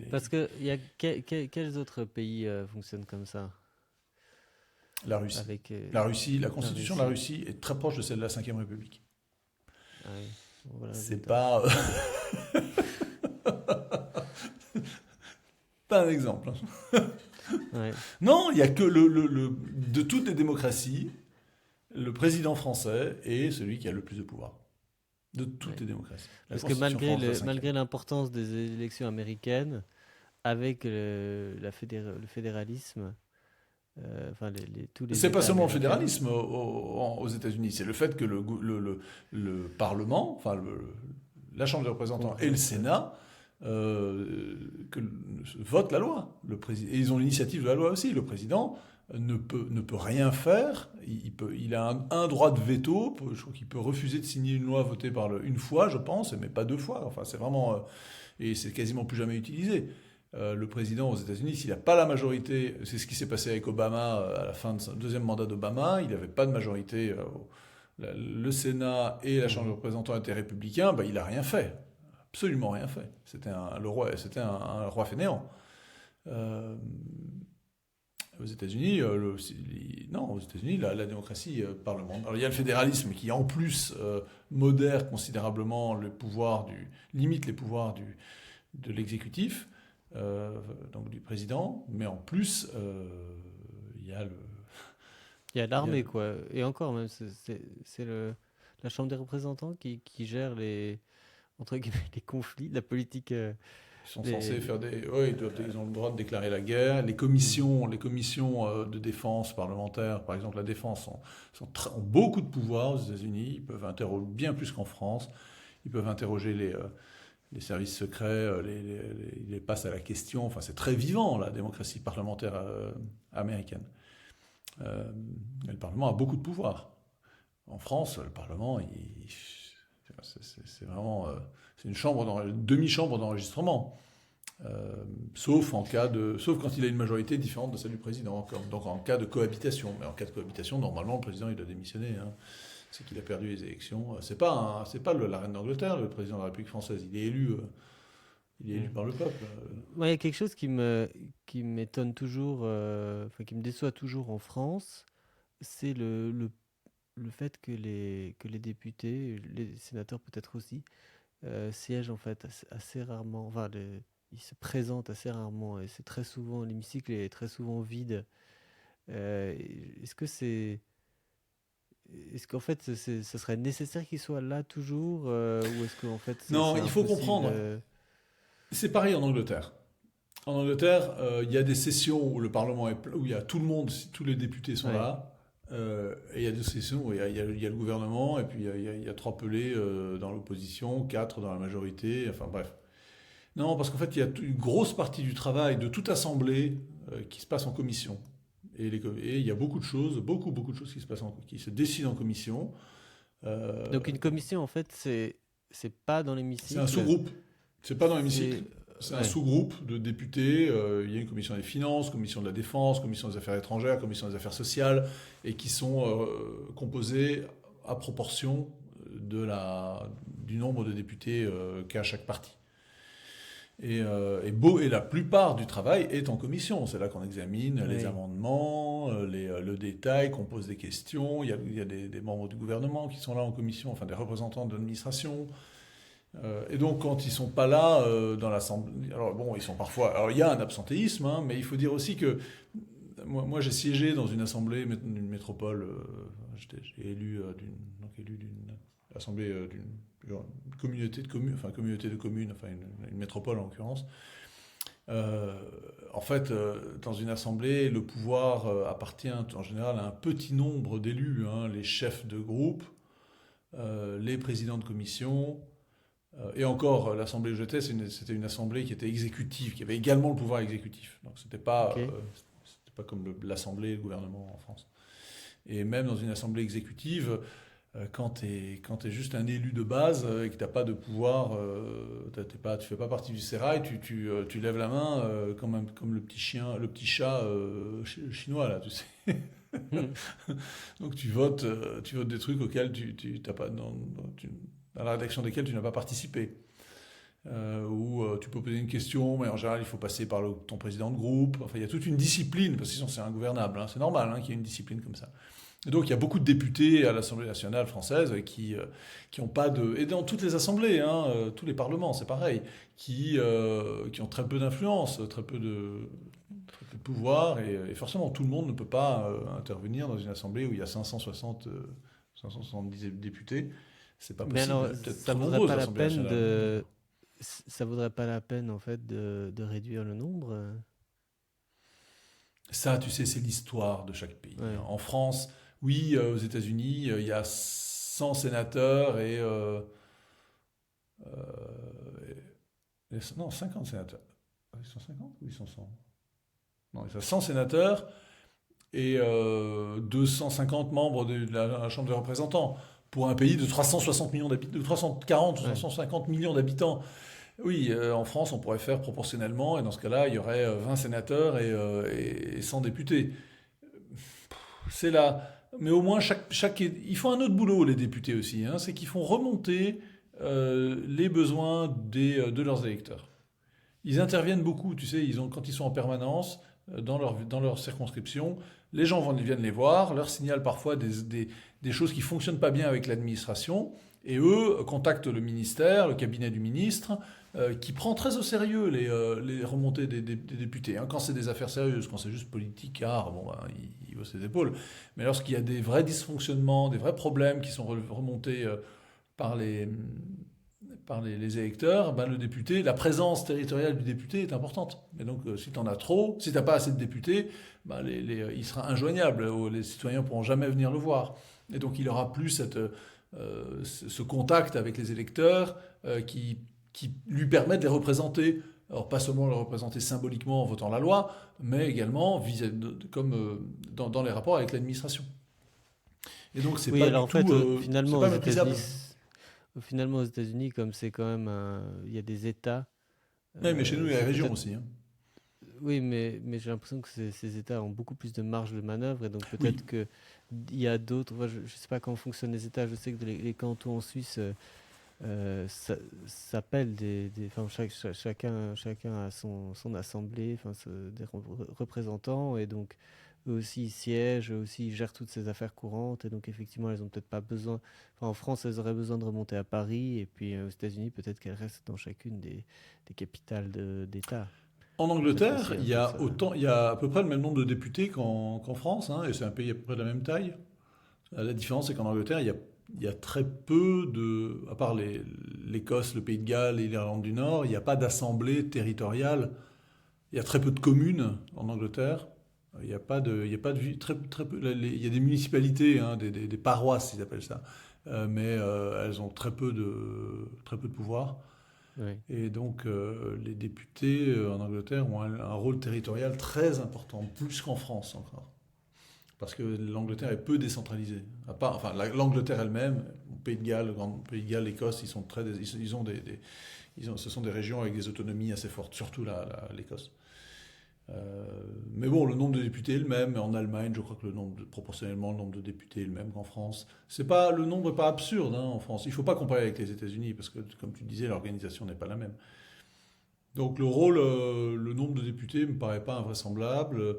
parce que quels autres pays fonctionnent comme ça la Russie. avec La la constitution de la Russie? Russie est très proche de celle de la Ve République. Ah oui, bon, voilà le C'est résultat. pas, pas un exemple. Ouais. Non, il y a que de toutes les démocraties, le président français est celui qui a le plus de pouvoir. De toutes Ouais. les démocraties. La Parce que Constitution France de la malgré cinquième. l'importance des élections américaines, avec le fédéralisme, enfin tous les C'est pas États seulement le américains. fédéralisme aux États-Unis, c'est le fait que le Parlement, enfin la Chambre des représentants et le Congrès, ouais. Sénat que, votent la loi. Et ils ont l'initiative de la loi aussi. Le président ne peut rien faire. Il a un droit de veto. Je crois qu'il peut refuser de signer une loi votée une fois, je pense, mais pas 2 fois. Enfin, c'est vraiment. Et c'est quasiment plus jamais utilisé. Le président aux États-Unis, s'il n'a pas la majorité, c'est ce qui s'est passé avec Obama à la fin de son deuxième mandat d'Obama, il n'avait pas de majorité. Le Sénat et la Chambre des Mhm. représentants étaient républicains, ben, il n'a rien fait. Absolument rien fait. C'était un roi fainéant. Euh, aux États-Unis, non, aux États-Unis, la démocratie parlementaire. Alors, il y a le fédéralisme qui, en plus, modère considérablement limite les pouvoirs de l'exécutif, donc du président, mais en plus, il y a le, Il y a il y a l'armée, le- quoi. Et encore, même, c'est la Chambre des représentants qui gère entre guillemets, les conflits, la politique. ils sont censés Les... faire des, ouais, ils ont le droit de déclarer la guerre. Mhm. Les commissions de défense parlementaire, par exemple la défense, ont beaucoup de pouvoirs aux États-Unis. Ils peuvent interroger bien plus qu'en France. Ils peuvent interroger les services secrets, ils les passent à la question. Enfin, c'est très vivant, la démocratie parlementaire américaine. Euh, le Parlement a beaucoup de pouvoir. En France, le Parlement, c'est vraiment c'est demi-chambre d'enregistrement. Euh, sauf quand il a une majorité différente de celle du président. Donc en cas de cohabitation. Mais en cas de cohabitation, normalement, le président, il doit démissionner. Hein. C'est qu'il a perdu les élections. C'est pas la reine d'Angleterre, le président de la République française. Il est élu Mhm. par le peuple. Moi, il y a quelque chose qui m'étonne toujours, enfin qui me déçoit toujours en France, c'est le fait que les députés, les sénateurs peut-être aussi, siègent en fait assez rarement, enfin ils se présentent assez rarement et c'est très souvent, l'hémicycle est très souvent vide. Euh, est-ce que c'est, est-ce qu'en fait ce serait nécessaire qu'ils soient là toujours ou est-ce qu'en fait Non, c'est il faut impossible comprendre. C'est pareil en Angleterre. En Angleterre, il y a des sessions où le Parlement où il y a tout le monde, tous les députés sont Ouais. là. Et il y a des sessions où il y a le gouvernement, et puis il y a 3 pelés dans l'opposition, 4 dans la majorité, enfin bref. Non, parce qu'en fait, il y a une grosse partie du travail de toute assemblée qui se passe en commission. Et il y a beaucoup de choses, beaucoup de choses qui se décident en commission. Euh, Donc une commission en fait c'est pas dans c'est un l'hémicycle, sous-groupe. C'est pas dans l'hémicycle. c'est C'est un ouais. sous-groupe de députés. Il y a une commission des finances, commission de la défense, commission des affaires étrangères, commission des affaires sociales, et qui sont composées à proportion du nombre de députés qu'a chaque parti. Et la plupart du travail est en commission. C'est là qu'on examine les Oui. amendements, le détail, qu'on pose des questions. Il y a des membres du gouvernement qui sont là en commission, enfin des représentants de l'administration. Et donc, quand ils sont pas là dans l'Assemblée, alors bon, ils sont parfois. Alors, il y a un absentéisme, hein, mais il faut dire aussi que moi j'ai siégé dans une assemblée d'une métropole. J'ai élu d'une assemblée d'une communauté de communes, enfin communauté de communes, enfin une métropole en l'occurrence. Euh, En fait, dans une assemblée, le pouvoir appartient en général à un petit nombre d'élus, hein, les chefs de groupe, les présidents de commission, Et encore, l'Assemblée où j'étais, c'était une assemblée qui était exécutive, qui avait également le pouvoir exécutif. Donc c'était Ok. pas comme l'Assemblée et le gouvernement en France. Et même dans une assemblée exécutive, quand tu es juste un élu de base et que tu n'as pas de pouvoir, tu fais pas partie du sérail, tu lèves la main comme le petit chien, le petit chat chinois, là, tu sais. Hmm. Donc tu votes des trucs auxquels tu t'as pas, dans la rédaction desquels tu n'as pas participé. Ou tu peux poser une question, mais en général il faut passer par ton président de groupe. Enfin, il y a toute une discipline, parce que sinon c'est ingouvernable, hein. C'est normal, hein, qu'il y ait une discipline comme ça. Et donc il y a beaucoup de députés à l'Assemblée nationale française qui ont pas de... Et dans toutes les assemblées, hein, tous les parlements, c'est pareil, qui ont très peu d'influence, très peu de pouvoir, et forcément tout le monde ne peut pas intervenir dans une assemblée où il y a 570 députés. C'est pas Mais possible. alors, Il y en a peut-être ça trop vaudrait nombreuses pas la l'Assemblée peine nationale. ça vaudrait pas la peine en fait de réduire le nombre. Ça, tu sais, c'est l'histoire de chaque pays, hein. Ouais. En France, oui, aux États-Unis, il y a 100 sénateurs non, 50 sénateurs. Ils sont 50 ou ils sont 100? Non, ils sont 100 sénateurs et 250 membres de la Chambre des représentants pour un pays de 360 millions d'habitants, de 340 ou Ouais. 350 millions d'habitants. Oui, en France, on pourrait faire proportionnellement, et dans ce cas-là, il y aurait 20 sénateurs et 100 députés. C'est là. Mais au moins, ils font un autre boulot, les députés aussi, hein, c'est qu'ils font remonter les besoins de leurs électeurs. Ils interviennent beaucoup, tu sais, quand ils sont en permanence dans leur circonscription, les gens viennent les voir, leur signalent parfois des choses qui ne fonctionnent pas bien avec l'administration, et eux contactent le ministère, le cabinet du ministre, qui prend très au sérieux les remontées des députés, hein. Quand c'est des affaires sérieuses, quand c'est juste politique, bon, ben, il hausse ses épaules. Mais lorsqu'il y a des vrais dysfonctionnements, des vrais problèmes qui sont remontés par les électeurs, ben, le député, la présence territoriale du député est importante. Et donc, si tu en as trop, si tu n'as pas assez de députés, ben, il sera injoignable. Les citoyens ne pourront jamais venir le voir. Et donc, il aura plus ce contact avec les électeurs qui lui permet de les représenter. Alors, pas seulement les représenter symboliquement en votant la loi, mais également comme dans les rapports avec l'administration. Et donc, Oui, alors en fait, c'est finalement aux pas États-Unis, méprisable. comme c'est quand même il y a des États, Oui, mais chez nous, il y a les c'est régions peut-être. aussi, hein. Oui, mais j'ai l'impression que ces États ont beaucoup plus de marge de manœuvre et donc Oui. peut-être que il y a d'autres. Moi, je ne sais pas comment fonctionnent les États. Je sais que les cantons en Suisse s'appellent enfin, chacun a son assemblée, enfin, des représentants et donc eux aussi ils siègent, eux aussi ils gèrent toutes ces affaires courantes et donc effectivement elles ont peut-être pas besoin. Enfin, en France, elles auraient besoin de remonter à Paris et puis aux États-Unis peut-être qu'elles restent dans chacune des capitales d'État. En Peut-être Angleterre, aussi un peu ça. il y a à peu près le même nombre de députés qu'en France, hein, et c'est un pays à peu près de la même taille. La différence, c'est qu'en Angleterre, il y a très peu à part l'Écosse, le Pays de Galles et l'Irlande du Nord, il n'y a pas d'assemblée territoriale. Il y a très peu de communes en Angleterre. Il y a pas de, très peu, il y a des municipalités, hein, des paroisses, ils appellent ça. Mais elles ont très peu de pouvoir. Oui. Et donc, les députés en Angleterre ont un rôle territorial très important, plus qu'en France encore. Parce que l'Angleterre est peu décentralisée. Enfin, l'Angleterre elle-même, le Pays de Galles, le Grand Pays de Galles, l'Écosse, ce sont des régions avec des autonomies assez fortes, surtout l'Écosse. Mais bon, le nombre de députés est le même. En Allemagne, je crois que proportionnellement, le nombre de députés est le même qu'en France. Le nombre n'est pas absurde, hein, en France. Il ne faut pas comparer avec les États-Unis parce que, comme tu disais, l'organisation n'est pas la même. Donc le nombre de députés ne me paraît pas invraisemblable.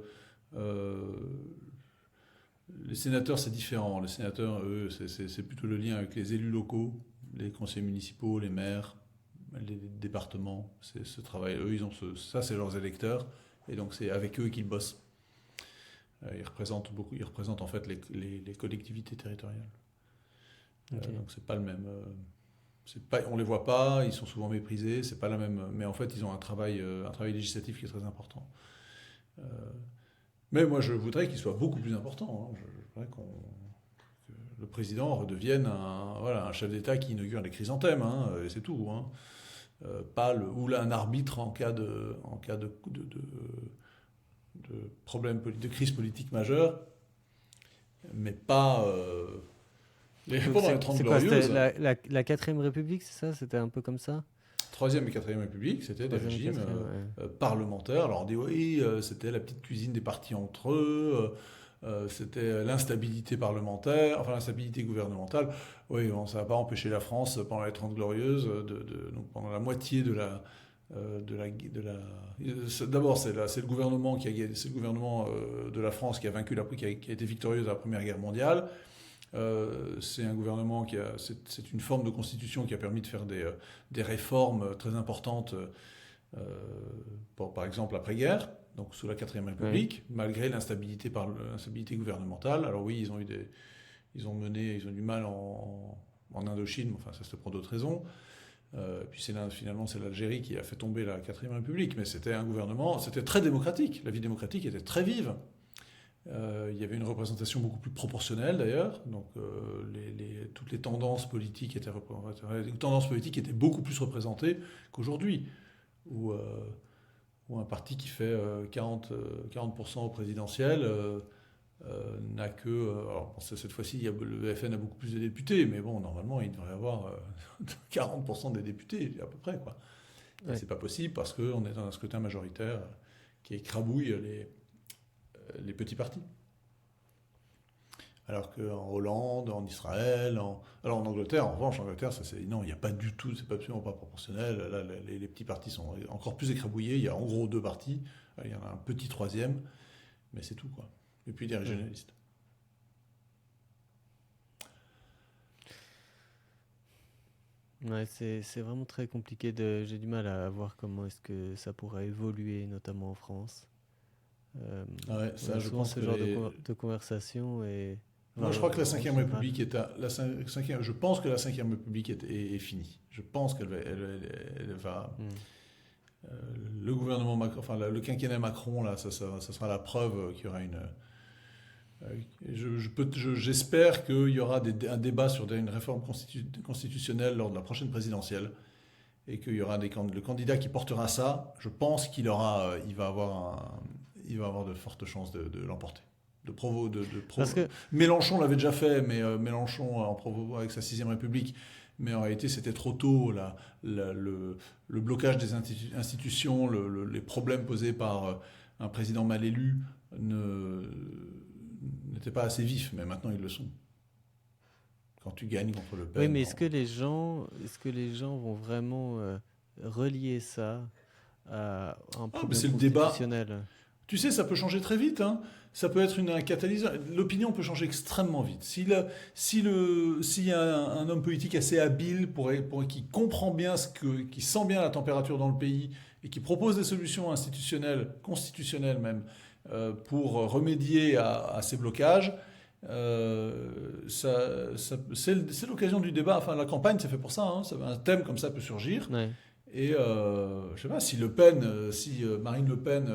Euh, les sénateurs, c'est différent. Les sénateurs, eux, c'est plutôt le lien avec les élus locaux, les conseillers municipaux, les maires, les départements. C'est ce travail. Eux, ça, c'est leurs électeurs. Et donc, c'est avec eux qu'ils bossent. Ils représentent en fait les collectivités territoriales. Ok. Donc, c'est pas le même. On les voit pas, ils sont souvent méprisés, c'est pas la même. Mais en fait, ils ont un travail législatif qui est très important. Euh, mais moi, je voudrais qu'il soit beaucoup plus important, hein. Je voudrais le président redevienne un chef d'État qui inaugure les chrysanthèmes, hein, et c'est tout. Hein. Ou là, un arbitre en cas de problème, de crise politique majeure, mais pas Donc pendant les 30 c'est quoi? C'était Glorieuses. la 4ème République, c'est ça? C'était un peu comme ça? Troisième et quatrième République, c'était des 3e et régimes 4e, ouais. parlementaires. Alors on dit oui, c'était la petite cuisine des partis entre eux, c'était l'instabilité parlementaire, enfin l'instabilité gouvernementale. Oui, bon, ça n'a pas empêché la France pendant les 30 Glorieuses, donc pendant la moitié d'abord, c'est le gouvernement c'est le gouvernement de la France qui a qui a été victorieuse à la Première Guerre mondiale. C'est un gouvernement c'est une forme de constitution qui a permis de faire des réformes très importantes, par exemple l'après-guerre, donc sous la 4ème République, malgré l'instabilité gouvernementale. Alors oui, ils ont du mal en Indochine, mais enfin ça c'était pour d'autres raisons. Puis finalement c'est l'Algérie qui a fait tomber la 4ème République, mais c'était un gouvernement, c'était très démocratique. La vie démocratique était très vive. Il y avait une représentation beaucoup plus proportionnelle d'ailleurs, donc toutes les tendances politiques étaient beaucoup plus représentées qu'aujourd'hui, où un parti qui fait 40% au présidentiel n'a que... alors cette fois-ci, le FN a beaucoup plus de députés, mais bon, normalement, il devrait avoir 40% des députés, à peu près, quoi. Ouais. C'est pas possible parce qu'on est dans un scrutin majoritaire qui écrabouille les petits partis. Alors qu'en Hollande, en Israël, alors en Angleterre, en revanche, non, il n'y a pas du tout, c'est absolument pas proportionnel. Là, les petits partis sont encore plus écrabouillés. Il y a en gros 2 partis. Il y en a un petit 3e, mais c'est tout, quoi. Et puis des régionalistes. Ouais, c'est vraiment très compliqué. J'ai du mal à voir comment est-ce que ça pourrait évoluer, notamment en France. Ouais, ça, je souvent pense ce genre de conversation et... Moi, je crois que la 5e République je pense que la 5e République est finie. Je pense qu'elle va... le gouvernement Macron, enfin le quinquennat Macron, là, ça sera la preuve qu'il y aura une... J'espère qu'il y aura un débat sur une réforme constitutionnelle lors de la prochaine présidentielle et qu'il y aura le candidat qui portera ça. Je pense il va avoir de fortes chances de l'emporter. Parce que... Mélenchon l'avait déjà fait, mais Mélenchon avec sa 6e République. Mais en réalité, c'était trop tôt. Le blocage des institutions, les problèmes posés par un président mal élu n'étaient pas assez vifs, mais maintenant ils le sont. Quand tu gagnes contre Le Pen. Oui, mais est-ce que les gens vont vraiment relier ça à un problème constitutionnel? Le débat. Tu sais, ça peut changer très vite. Hein. Ça peut être un catalyseur. L'opinion peut changer extrêmement vite. S'il y a un homme politique assez habile qui comprend bien qui sent bien la température dans le pays et qui propose des solutions institutionnelles, constitutionnelles même, pour remédier à ces blocages, c'est l'occasion du débat. Enfin, la campagne, c'est fait pour ça. Hein. Un thème comme ça peut surgir. Ouais. Et je sais pas si Marine Le Pen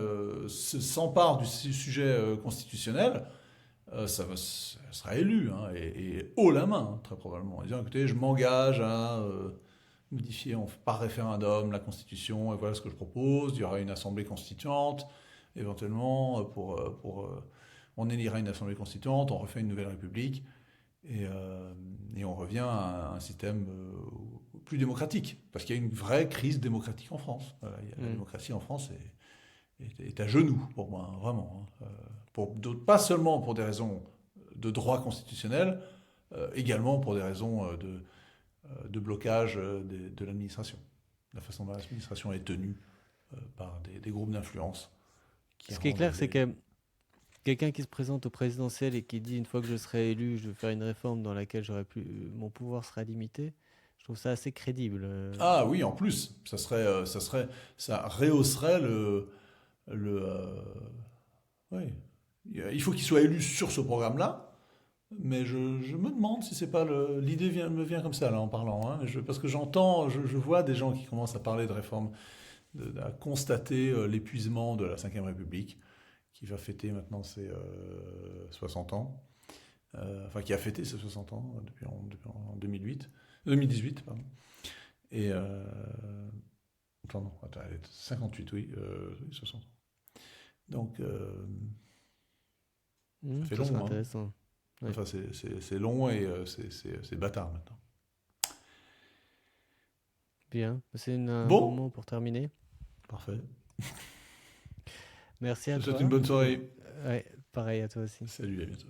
s'empare du sujet constitutionnel, ça sera élue, hein, et haut la main, hein, très probablement. En disant, écoutez, je m'engage à modifier par référendum la Constitution, et voilà ce que je propose. Il y aura une assemblée constituante, éventuellement, on élira une assemblée constituante, on refait une nouvelle république, et on revient à un système plus démocratique, parce qu'il y a une vraie crise démocratique en France. Voilà, la démocratie en France est à genoux, pour moi, hein, vraiment. Hein. Pas seulement pour des raisons de droit constitutionnel, également pour des raisons de blocage de l'administration. La façon dont l'administration est tenue par des groupes d'influence. Ce qui est clair, c'est que quelqu'un qui se présente au présidentiel et qui dit une fois que je serai élu, je vais faire une réforme dans laquelle mon pouvoir sera limité, je trouve ça assez crédible. Ah oui, en plus, ça rehausserait oui. Il faut qu'il soit élu sur ce programme-là, mais je me demande si c'est pas l'idée me vient comme ça là en parlant, hein, parce que je vois des gens qui commencent à parler de réforme, à constater l'épuisement de la 5e République, qui va fêter maintenant ses 60 ans. Enfin qui a fêté ses 60 ans depuis en 2018, pardon. Et attends, non, attends, elle est 58, oui, oui, 60 ans. Donc ça fait Ça serait long, hein. intéressant. Ouais. Enfin c'est long et c'est bâtard maintenant. Bien. C'est un bon Bon, moment pour terminer. parfait. Merci Je à te souhaite une toi. bonne soirée. Ouais, pareil à toi aussi. Salut, à bientôt.